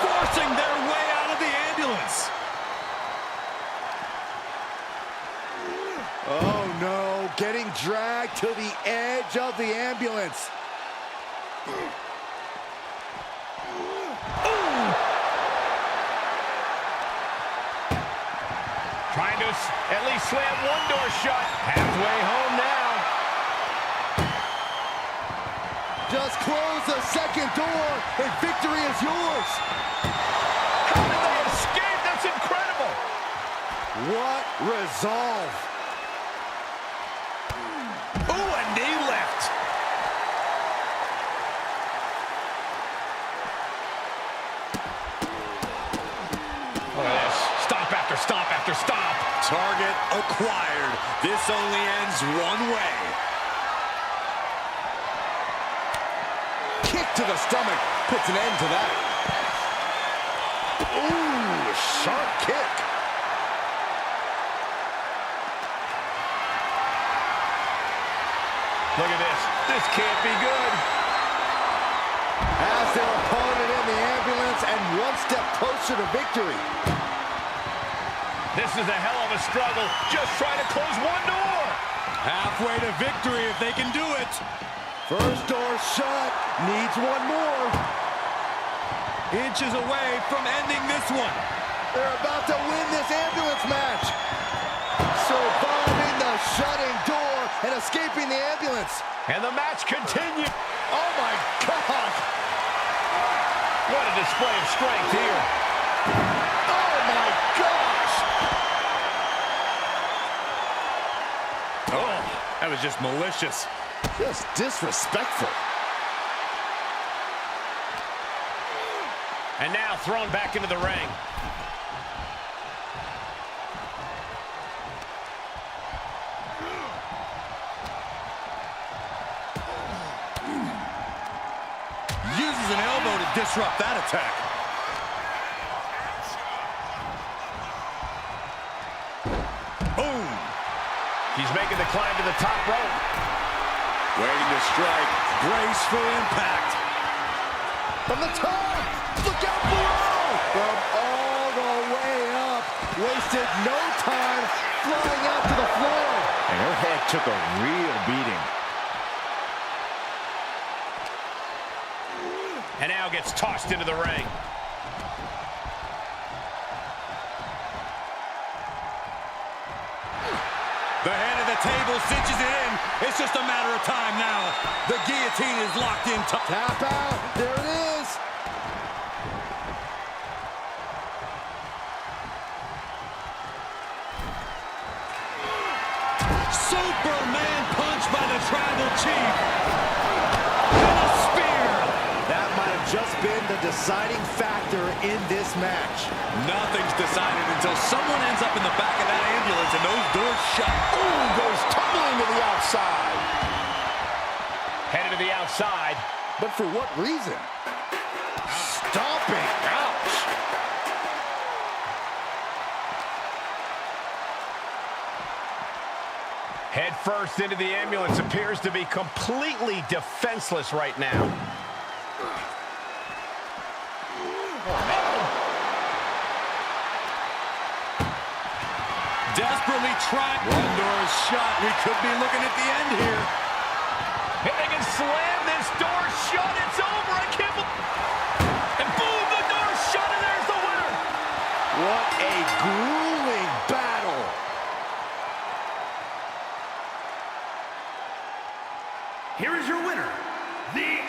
Forcing their way out of the ambulance. Oh no, getting dragged to the edge of the ambulance. Trying to at least slam one door shut. Halfway home now. Just close the second door and victory is yours. How did they escape? That's incredible. What resolve. Ooh, a knee lift. Look at this. Stop after stop after stop. Target acquired. This only ends one way. Kick to the stomach puts an end to that. Ooh, sharp kick. Look at this. This can't be good. Has their opponent in the ambulance and one step closer to victory. This is a hell of a struggle. Just trying to close one door. Halfway to victory if they can do it. First door shut. Needs one more. Inches away from ending this one. They're about to win this ambulance match. Surviving the shutting door and escaping the ambulance. And the match continues. Oh my God. What a display of strength here. Oh my gosh. Oh, that was just malicious. Just disrespectful. And now thrown back into the ring. Uses an elbow to disrupt that attack. Boom. He's making the climb to the top rope. Waiting to strike. Brace for impact. From the top. Look out below. From all the way up. Wasted no time flying out to the floor. And her head took a real beating. And now gets tossed into the ring. The head of the table cinches it in. It's just a matter of time now. The guillotine is locked in. Tap out. There it is. Superman punch by the Tribal Chief. And a spear. That might have just been the deciding factor in this match. Nothing's decided until someone ends up in the back of that ambulance and those doors shut. Ooh, goes tumbling to the outside. Headed to the outside. But for what reason? Stomping. Ouch. Head first into the ambulance. Appears to be completely defenseless right now. Desperately trying. One door is shut. We could be looking at the end here. If they can slam this door shut, it's over. I can't believe. And boom, the door's shut, and there's the winner. What a grueling battle. Here is your winner, the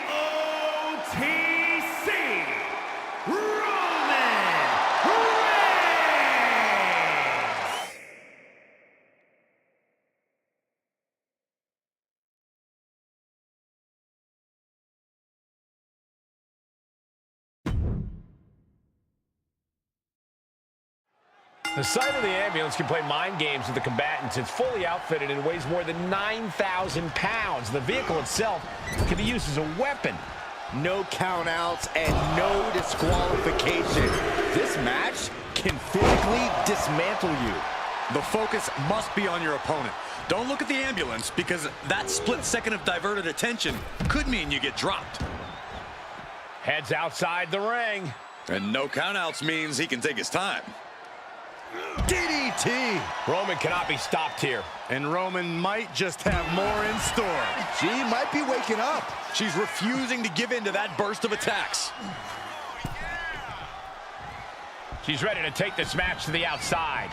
OTC Roman Reigns. The sight of the ambulance can play mind games with the combatants. It's fully outfitted and weighs more than 9,000 pounds. The vehicle itself can be used as a weapon. No countouts and no disqualification. This match can physically dismantle you. The focus must be on your opponent. Don't look at the ambulance, because that split second of diverted attention could mean you get dropped. Heads outside the ring. And no countouts means he can take his time. DDT. Roman cannot be stopped here. And Roman might just have more in store. She might be waking up. She's refusing to give in to that burst of attacks. She's ready to take this match to the outside.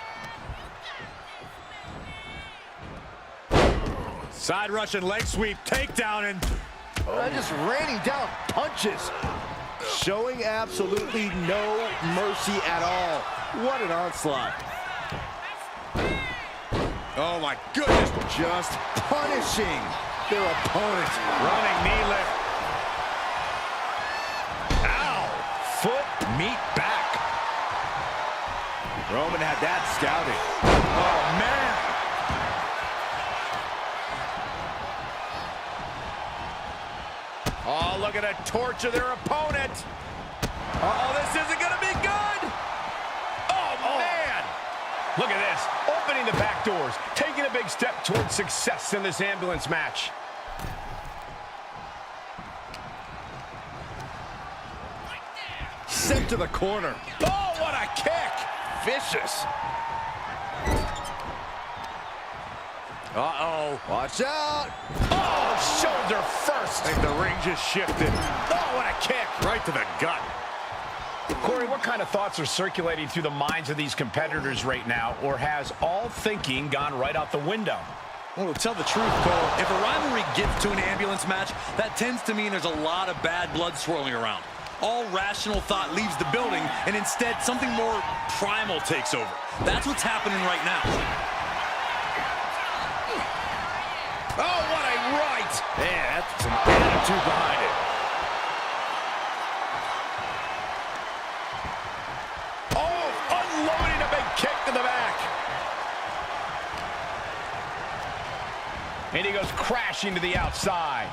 Side Russian leg sweep, takedown, and Just raining down punches. Showing absolutely no mercy at all. What an onslaught. oh my goodness. Just punishing their opponent. Running knee lift. Ow! Foot meet back. Roman had that scouted. Oh, man. Oh, look at a torture their opponent. Oh, this isn't going to be good. Oh, man. Look at this. Opening the back doors. Taking a big step towards success in this ambulance match. Sent to the corner. Oh, what a kick. Vicious. Uh-oh. Watch out. Oh, shoulder first. I think the ring just shifted. Oh, what a kick. Right to the gut. Corey, what kind of thoughts are circulating through the minds of these competitors right now, or has all thinking gone right out the window? Well, to tell the truth, Cole, if a rivalry gets to an ambulance match, that tends to mean there's a lot of bad blood swirling around. All rational thought leaves the building, and instead something more primal takes over. That's what's happening right now. Oh, what a right! Man, that's some attitude behind it. Oh, unloading a big kick to the back. And he goes crashing to the outside.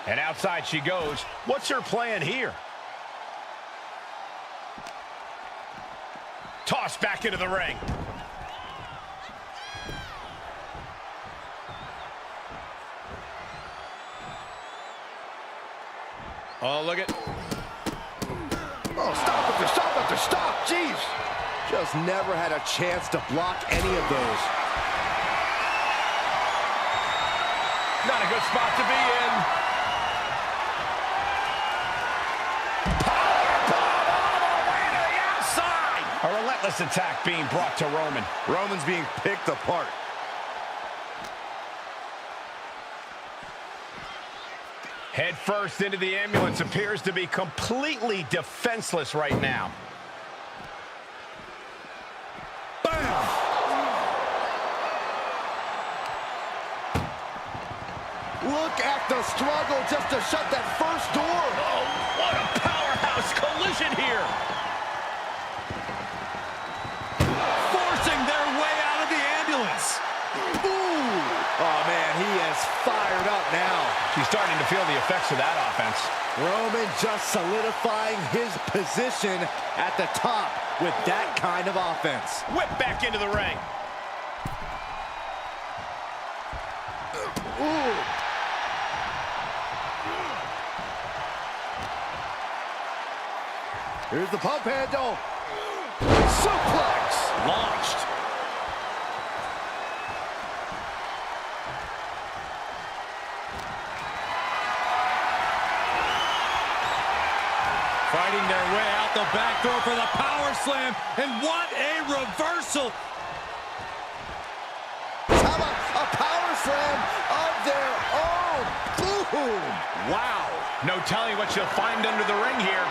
And outside she goes. What's her plan here? Tossed back into the ring. Oh, look at... Oh, stop after stop after stop. Jeez. Just never had a chance to block any of those. Not a good spot to be in. Powerbomb all the way to the outside. A relentless attack being brought to Roman. Roman's being picked apart. Head first into the ambulance, appears to be completely defenseless right now. Bam! Look at the struggle just to shut that first door. Oh, what a powerhouse collision here. Forcing their way out of the ambulance. Ooh. Oh, man, he is fired up now. She's starting to feel the effects of that offense. Roman just solidifying his position at the top with that kind of offense. Whip back into the ring. Ooh. Here's the pump handle. Suplex. Launched. Fighting their way out the back door for the power slam. And what a reversal. How about a power slam of their own? Boom. Wow. No telling what she'll find under the ring here.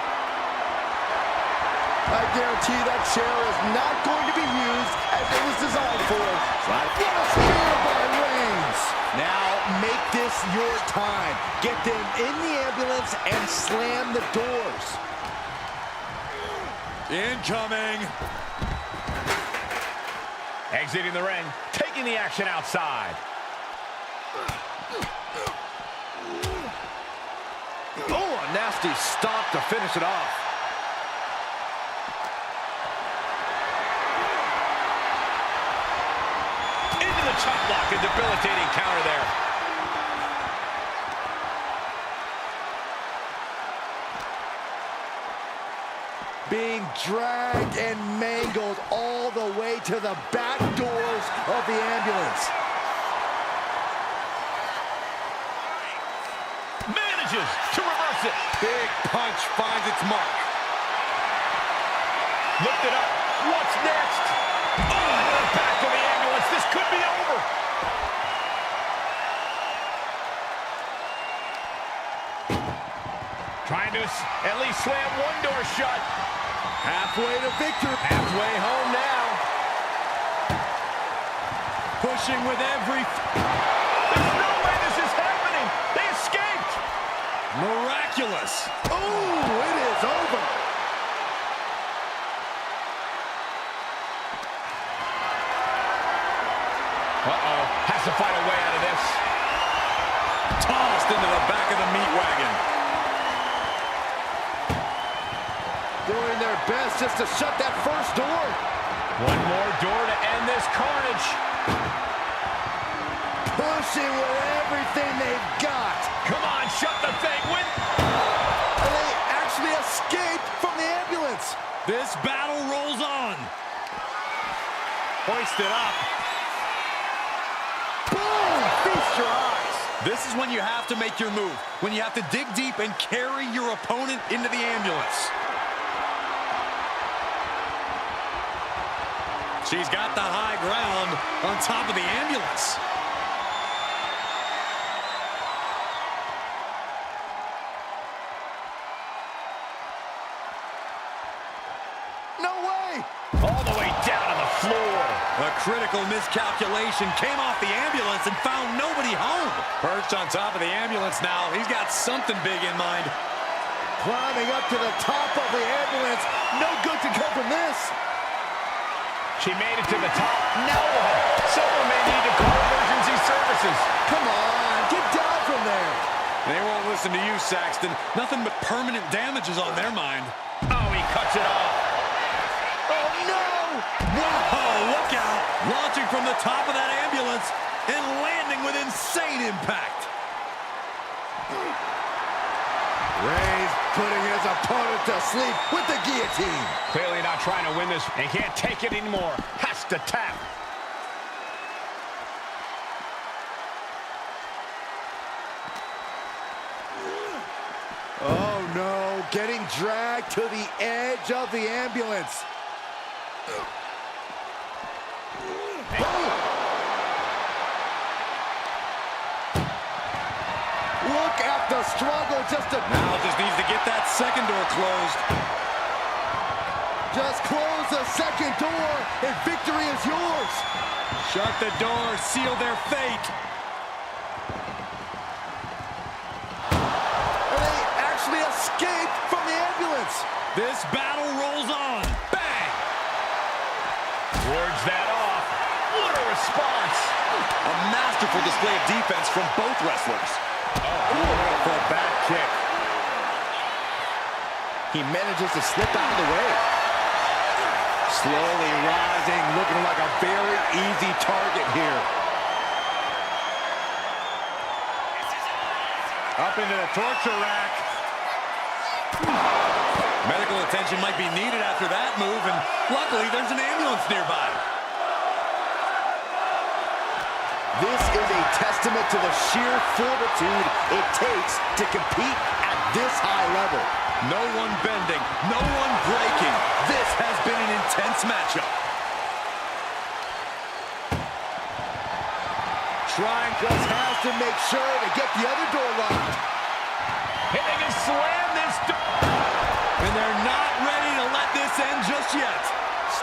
I guarantee that chair is not going to be used as it was designed for. What a spear by Reigns. Now make this your time. Get them in the ambulance and slam the doors. Incoming. Exiting the ring, taking the action outside. Oh, a nasty stop to finish it off. Into the chop block, a debilitating counter there. Being dragged and mangled all the way to the back doors of the ambulance. Manages to reverse it. Big punch finds its mark. Lift it up. What's next? Oh, into the back of the ambulance. This could be over. Trying to at least slam one door shut. Halfway to victory. Halfway home now. Pushing with every... There's no way this is happening. They escaped. Miraculous. Ooh, it is over. Uh-oh. Has to find a way out of this. Tossed into the back of the meat wagon. Doing their best just to shut that first door. One more door to end this carnage. Pushing with everything they've got. Come on, shut the thing. Win. And they actually escaped from the ambulance. This battle rolls on. Hoisted up. Boom! Feast your eyes. This is when you have to make your move. When you have to dig deep and carry your opponent into the ambulance. She's got the high ground on top of the ambulance. No way! All the way down on the floor. A critical miscalculation came off the ambulance and found nobody home. Perched on top of the ambulance now. He's got something big in mind. Climbing up to the top of the ambulance. No good can come from this. She made it to the top. Now what? Someone may need to call emergency services. Come on, get down from there. They won't listen to you, Saxton. Nothing but permanent damages on their mind. Oh, he cuts it off. Oh, no! Whoa, look out! Launching from the top of that ambulance and landing with insane impact. Reigns putting his opponent to sleep with the guillotine. Clearly not trying to win this and can't take it anymore. Has to tap. Oh no, getting dragged to the edge of the ambulance. Look at the struggle just to... Now just needs to get that second door closed. Just close the second door and victory is yours. Shut the door, seal their fate. This battle rolls on. Bang! Wards that off. What a response. A masterful display of defense from both wrestlers. For a back kick. He manages to slip out of the way. Slowly rising, looking like a very easy target here. Up into the torture rack. Medical attention might be needed after that move, and luckily there's an ambulance nearby. This is a testament to the sheer fortitude it takes to compete at this high level. No one bending, no one breaking. This has been an intense matchup. Trying just has to make sure to get the other door locked. And they can slam this door. And they're not ready to let this end just yet.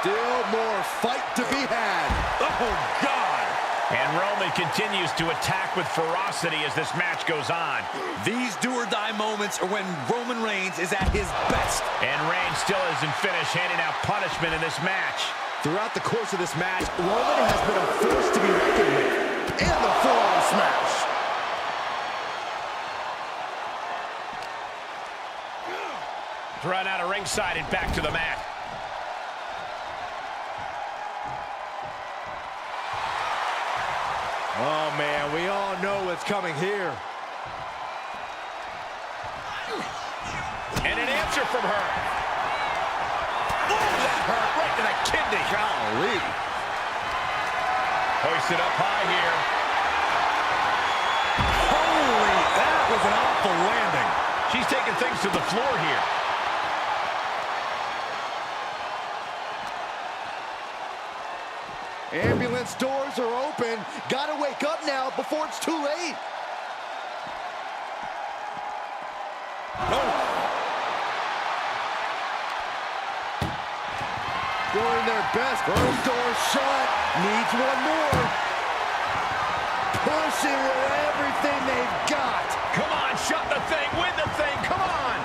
Still more fight to be had. Oh, God. And Roman continues to attack with ferocity as this match goes on. These do-or-die moments are when Roman Reigns is at his best. And Reigns still isn't finished handing out punishment in this match. Throughout the course of this match, Roman has been a force to be reckoned with. And the forearm smash. Run out of ringside and back to the mat. Oh, man, we all know what's coming here. And an answer from her. Oh, that hurt right to the kidney. Golly. Hoisted up high here. Holy, that was an awful landing. She's taking things to the floor here. Ambulance doors are open. Gotta wake up now before it's too late. Doing their best. First door shut. Needs one more. Pushing with everything they've got. Come on, shut the thing, win the thing, come on.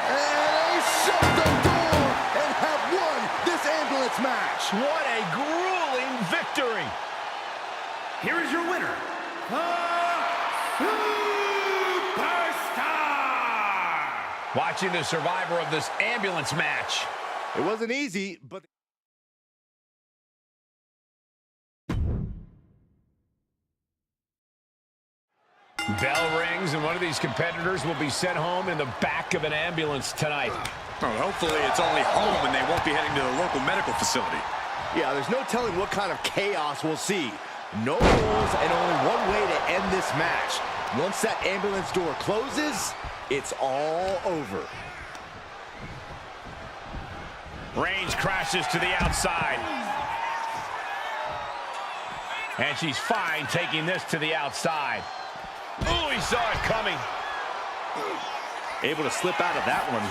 And they shut the door and have won this ambulance match. What a grueling victory. Here is your winner, the Superstar! Watching the survivor of this ambulance match. It wasn't easy, but... Bell rings, and one of these competitors will be sent home in the back of an ambulance tonight. Well, hopefully it's only home and they won't be heading to the local medical facility. Yeah, there's no telling what kind of chaos we'll see. No rules and only one way to end this match. Once that ambulance door closes, it's all over. Reigns crashes to the outside. And she's fine taking this to the outside. Oh, he saw it coming. Able to slip out of that one.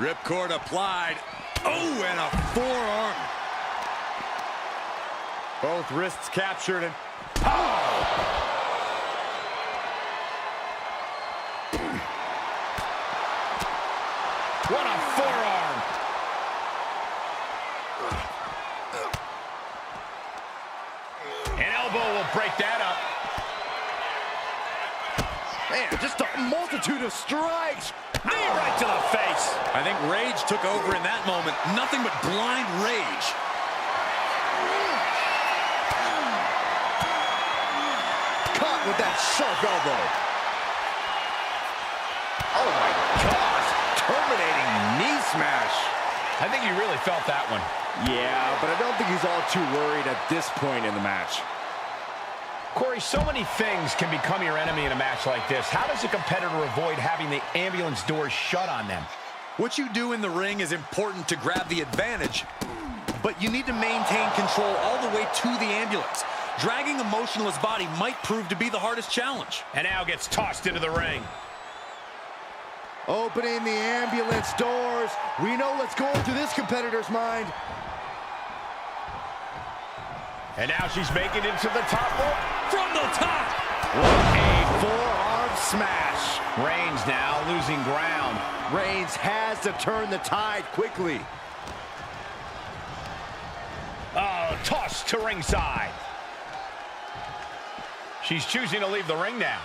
Ripcord applied. Oh, and a forearm. Both wrists captured and... What a forearm. An elbow will break that up. Man, just a multitude of strikes. Knee right to the face. I think rage took over in that moment. Nothing but blind rage. Caught with that sharp elbow. Oh my gosh. Terminating knee smash. I think he really felt that one. Yeah, but I don't think he's all too worried at this point in the match. Corey, so many things can become your enemy in a match like this. How does a competitor avoid having the ambulance doors shut on them? What you do in the ring is important to grab the advantage, but you need to maintain control all the way to the ambulance. Dragging a motionless body might prove to be the hardest challenge. And now gets tossed into the ring. Opening the ambulance doors. We know what's going through this competitor's mind. And now she's making it to the top rope. from the top. What a forearm smash. Reigns now losing ground. Reigns has to turn the tide quickly. Toss to ringside. She's choosing to leave the ring now.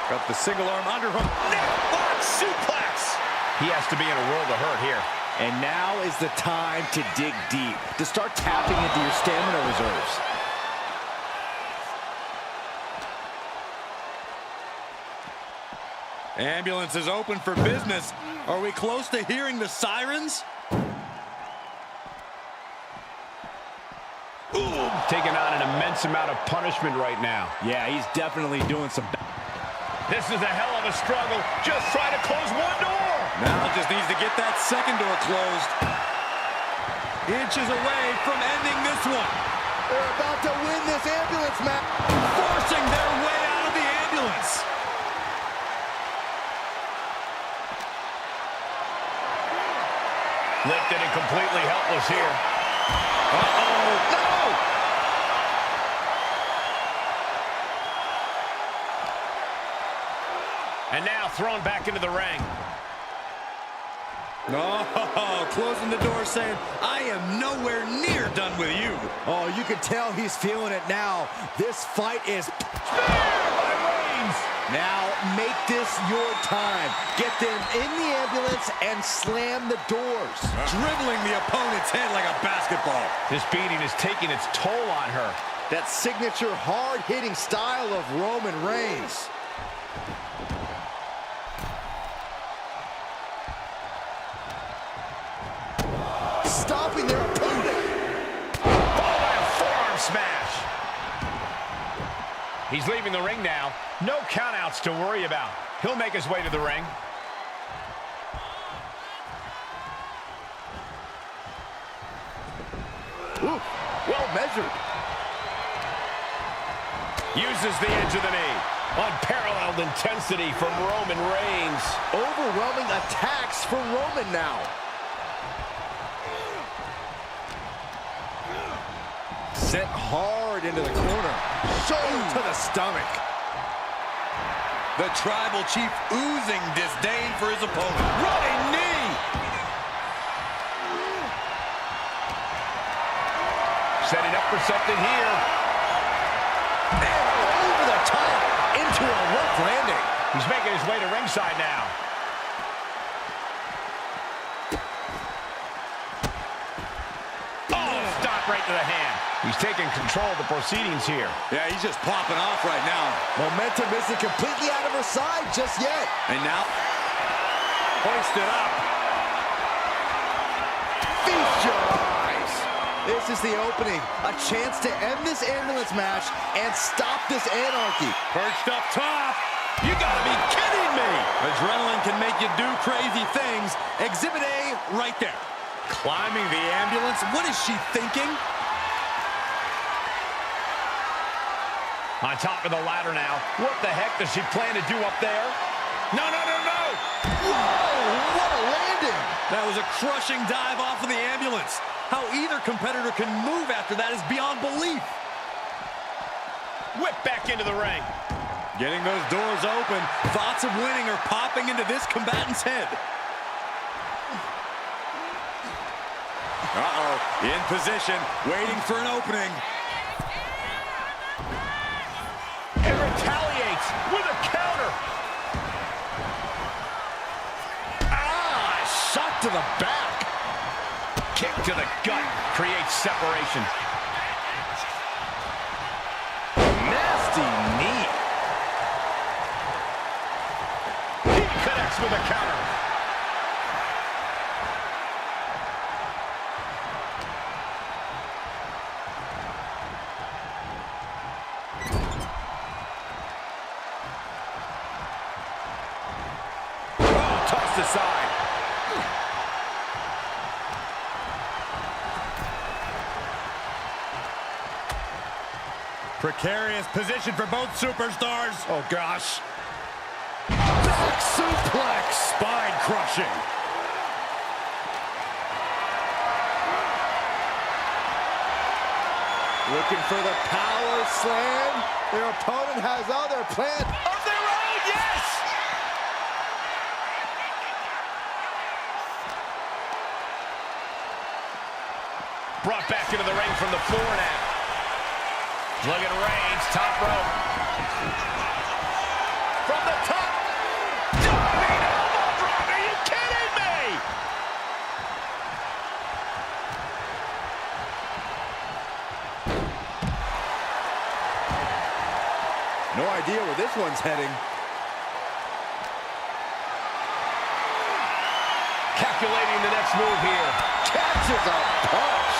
Got the single arm underhook. Neckbot suplex. He has to be in a world of hurt here. And now is the time to dig deep, to start tapping into your stamina reserves. Ambulance is open for business. Are we close to hearing the sirens? Ooh, taking on an immense amount of punishment right now. Yeah, he's definitely doing some... This is a hell of a struggle. Just trying to close one door. Now just needs to get that second door closed. Inches away from ending this one. They're about to win this ambulance match. Forcing their way out of the ambulance. Lifted and completely helpless here. Uh-oh. No! And now thrown back into the ring. Oh, closing the door saying, I am nowhere near done with you. Oh, you can tell he's feeling it now. This fight is... By Reigns. Now make this your time. Get them in the ambulance and slam the doors. Dribbling the opponent's head like a basketball. This beating is taking its toll on her. That signature hard-hitting style of Roman Reigns. Stopping their opponent. Followed by a forearm smash. He's leaving the ring now. No countouts to worry about. He'll make his way to the ring. Ooh, well measured. Uses the edge of the knee. Unparalleled intensity from Roman Reigns. Overwhelming attacks for Roman now. Sent hard into the corner. Shoulder to the stomach. The tribal chief oozing disdain for his opponent. Running knee. Setting up for something here. And over the top into a rough landing. He's making his way to ringside now. Oh, stop right to the hand. He's taking control of the proceedings here. Yeah, he's just popping off right now. Momentum isn't completely out of her side just yet. And now, hoisted up. Feast your eyes. This is the opening. A chance to end this ambulance match and stop this anarchy. Perched up top. You gotta be kidding me. Adrenaline can make you do crazy things. Exhibit A right there. Climbing the ambulance. What is she thinking? On top of the ladder now. What the heck does she plan to do up there? No, no, no, no! Whoa, what a landing! That was a crushing dive off of the ambulance. How either competitor can move after that is beyond belief. Whip back into the ring. Getting those doors open. Thoughts of winning are popping into this combatant's head. Uh-oh, in position, waiting for an opening. And retaliates with a counter. Shot to the back. Kick to the gut creates separation. Nasty knee. He connects with a counter. Oh, tossed aside. Precarious position for both superstars. Oh, gosh. Back suplex. Spine crushing. Looking for the power slam. Their opponent has other plans of their own, yes! Brought back into the ring from the floor now. Look at Reigns, top rope. From the top. Diving elbow drop, are you kidding me? No idea where this one's heading. Calculating the next move here. Catches a punch.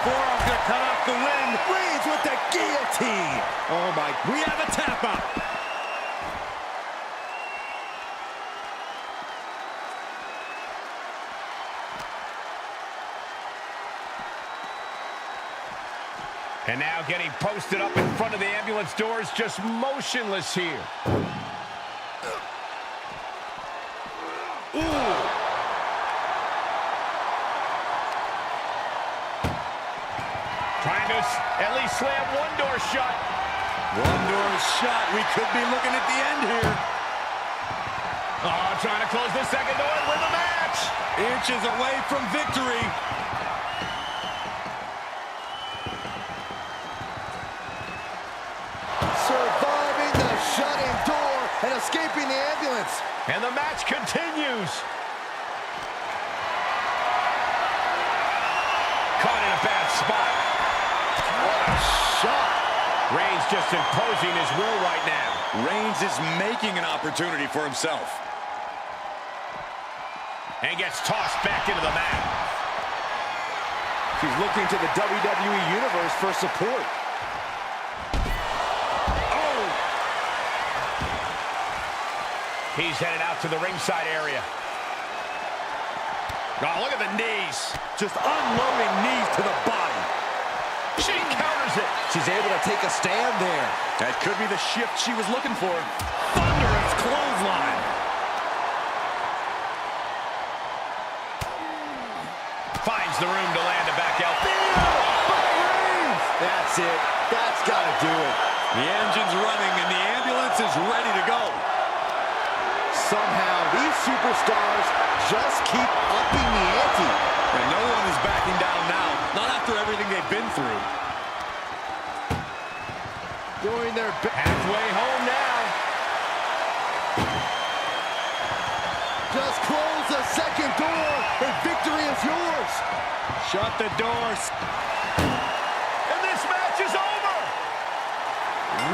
Forearm's gonna cut off the wind. Reigns with the guillotine. Oh my. We have a tap out. And now getting posted up in front of the ambulance doors, just motionless here. Ooh. Trying to at least slam one door shut. One door shut. We could be looking at the end here. Oh, trying to close the second door and win the match. Inches away from victory. Surviving the shutting door and escaping the ambulance. And the match continues. Caught in a bad spot. What a shot. Reigns just imposing his will right now. Reigns is making an opportunity for himself. And gets tossed back into the mat. He's looking to the WWE Universe for support. Oh! He's headed out to the ringside area. Oh, look at the knees. Just unloading knees to the body. She counters it. She's able to take a stand there. That could be the shift she was looking for. Thunderous clothesline. Finds the room to land a back out. That's it. That's got to do it. The engine's running and the ambulance is ready to go. Somehow, these superstars just keep upping the ante. And no one is backing down now. Not after everything they've been through. Doing their best. Halfway home now. Just close the second door, and victory is yours. Shut the doors. And this match is over.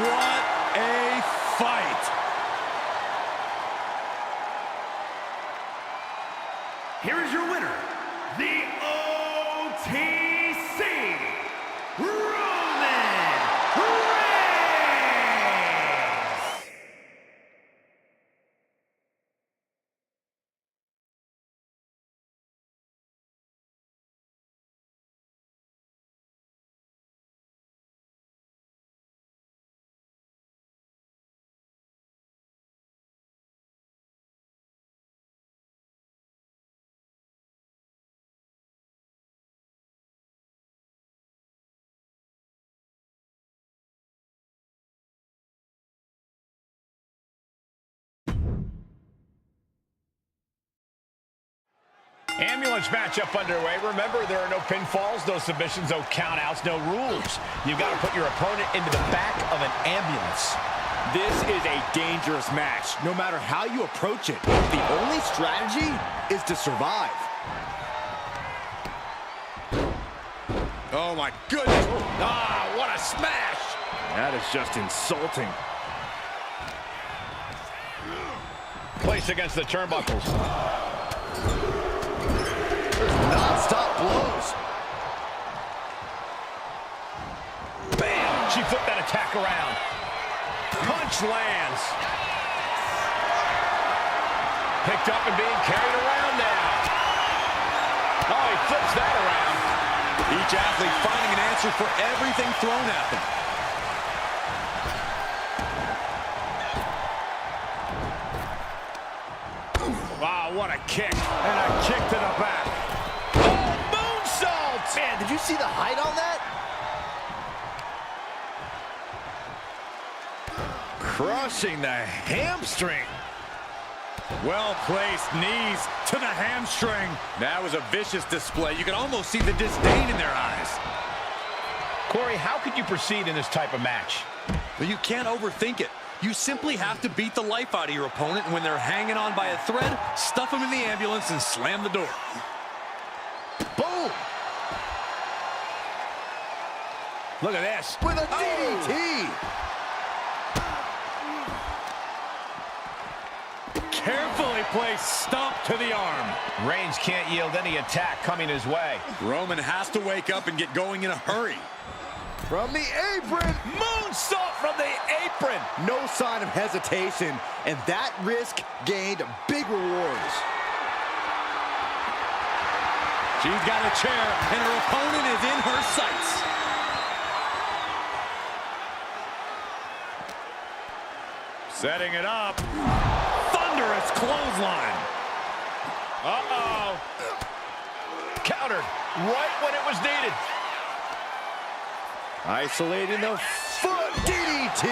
What a fight. Here is your winner, the OTC Roman Reigns. Ambulance matchup underway. Remember, there are no pinfalls, no submissions, no countouts, no rules. You've got to put your opponent into the back of an ambulance. This is a dangerous match, no matter how you approach it. The only strategy is to survive. Oh my goodness. Ah, what a smash! That is just insulting. Placed against the turnbuckles. Non-stop blows. Bam! She flipped that attack around. Punch lands. Picked up and being carried around now. Oh, he flips that around. Each athlete finding an answer for everything thrown at them. Wow, what a kick. And a kick to the back. Oh, Did you see the height on that? Crushing the hamstring. Well-placed knees to the hamstring. That was a vicious display. You can almost see the disdain in their eyes. Corey, how could you proceed in this type of match? But you can't overthink it. You simply have to beat the life out of your opponent, and when they're hanging on by a thread, stuff them in the ambulance and slam the door. Boom! Look at this. With a DDT! Carefully placed stomp to the arm. Reigns can't yield any attack coming his way. Roman has to wake up and get going in a hurry. From the apron! Moonsault from the apron. No sign of hesitation, and that risk gained big rewards. She's got a chair, and her opponent is in her sights. Setting it up. Thunderous clothesline. Uh-oh. Countered right when it was needed. Isolating the foot DDT.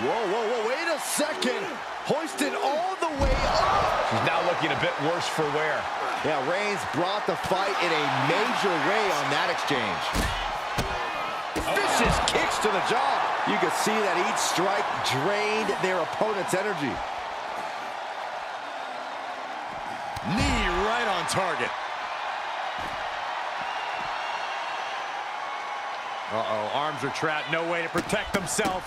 Whoa, wait a second. Hoisted all the way up. She's now looking a bit worse for wear. Yeah, Reigns brought the fight in a major way on that exchange. Vicious kicks to the jaw. You can see that each strike drained their opponent's energy. Knee right on target. Uh-oh, arms are trapped, no way to protect themselves.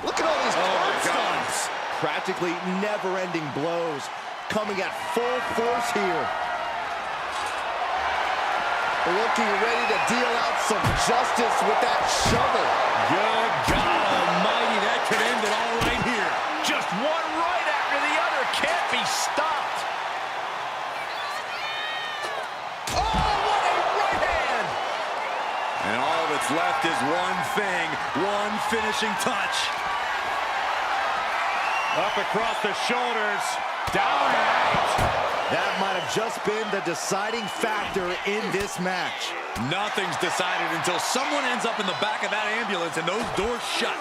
Look at all these my stunts. Practically never-ending blows coming at full force here. Looking ready to deal out some justice with that shovel. Good God almighty, that could end it all right here. Just one right after the other, can't be stopped. Oh, what a right hand! And all that's left is one thing, one finishing touch. Up across the shoulders, down and out. That might have just been the deciding factor in this match. Nothing's decided until someone ends up in the back of that ambulance and those doors shut.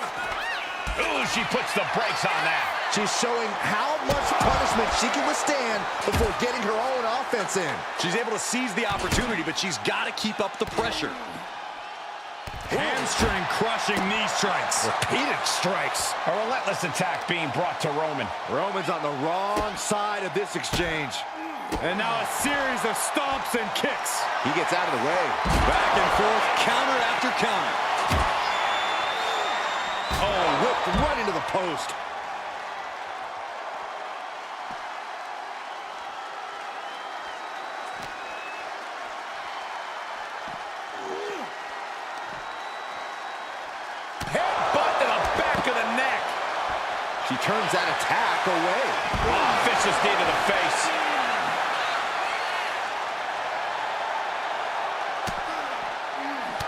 Ooh, she puts the brakes on that. She's showing how much punishment she can withstand before getting her own offense in. She's able to seize the opportunity, but she's got to keep up the pressure. Hamstring crushing knee strikes. Repeated strikes. A relentless attack being brought to Roman. Roman's on the wrong side of this exchange. And now a series of stomps and kicks. He gets out of the way. Back and forth, counter after counter. Oh, whipped right into the post. Headbutt to the back of the neck. She turns that attack away. Vicious knee to the face.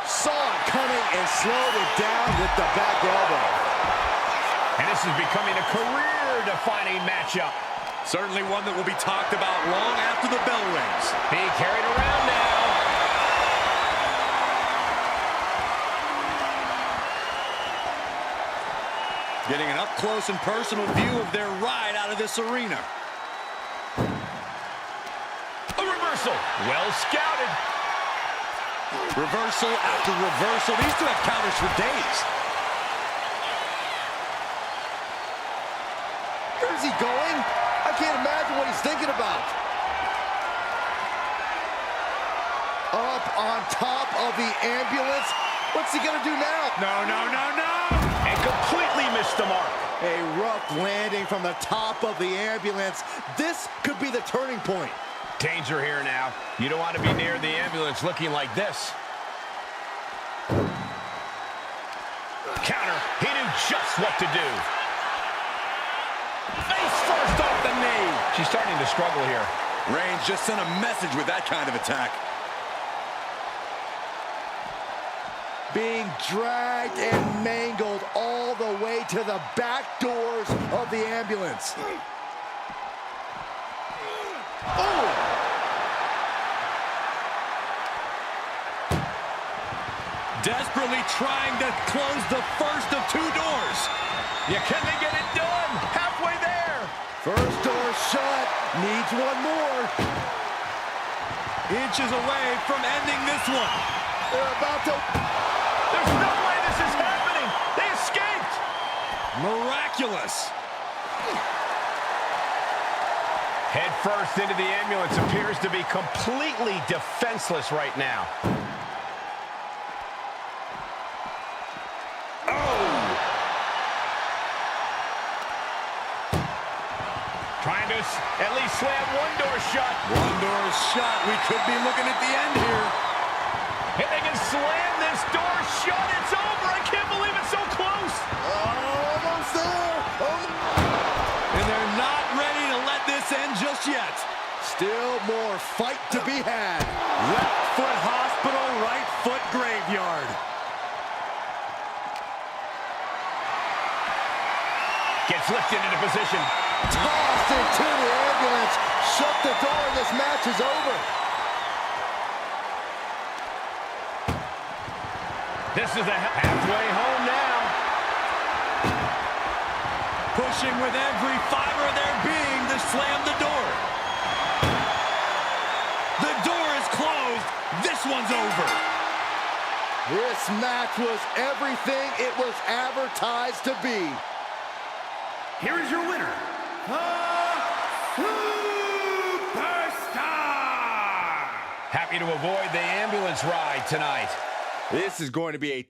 Saw it coming and slowed it down with the back elbow. And this is becoming a career-defining matchup. Certainly one that will be talked about long after the bell rings. Being carried around now. Getting an up-close and personal view of their ride out of this arena. A reversal. Well scouted. Reversal after reversal. These two have counters for days. Where's he going? I can't imagine what he's thinking about. Up on top of the ambulance. What's he gonna do now? No. And completely missed the mark. A rough landing from the top of the ambulance. This could be the turning point. Danger here now. You don't want to be near the ambulance looking like this. Counter. He knew just what to do. Face first off the knee. She's starting to struggle here. Reigns just sent a message with that kind of attack. Being dragged and mangled all the way to the back doors of the ambulance. Oh! Desperately trying to close the first of two doors. Yeah, can they get it done? Halfway there. First door shut. Needs one more. Inches away from ending this one. They're about to... There's no way this is happening. They escaped. Miraculous. Head first into the ambulance. Appears to be completely defenseless right now. Trying to at least slam one door shut. One door is shut. We could be looking at the end here. And they can slam this door shut. It's over. I can't believe it's so close. Almost there. And they're not ready to let this end just yet. Still more fight to be had. Left foot hospital, right foot graveyard. Gets lifted into position. Tossed into the ambulance. Shut the door. This match is over. This is a halfway home now. Pushing with every fiber of their being to slam the door. The door is closed. This one's over. This match was everything it was advertised to be. Here is your winner, the Superstar! Happy to avoid the ambulance ride tonight. This is going to be a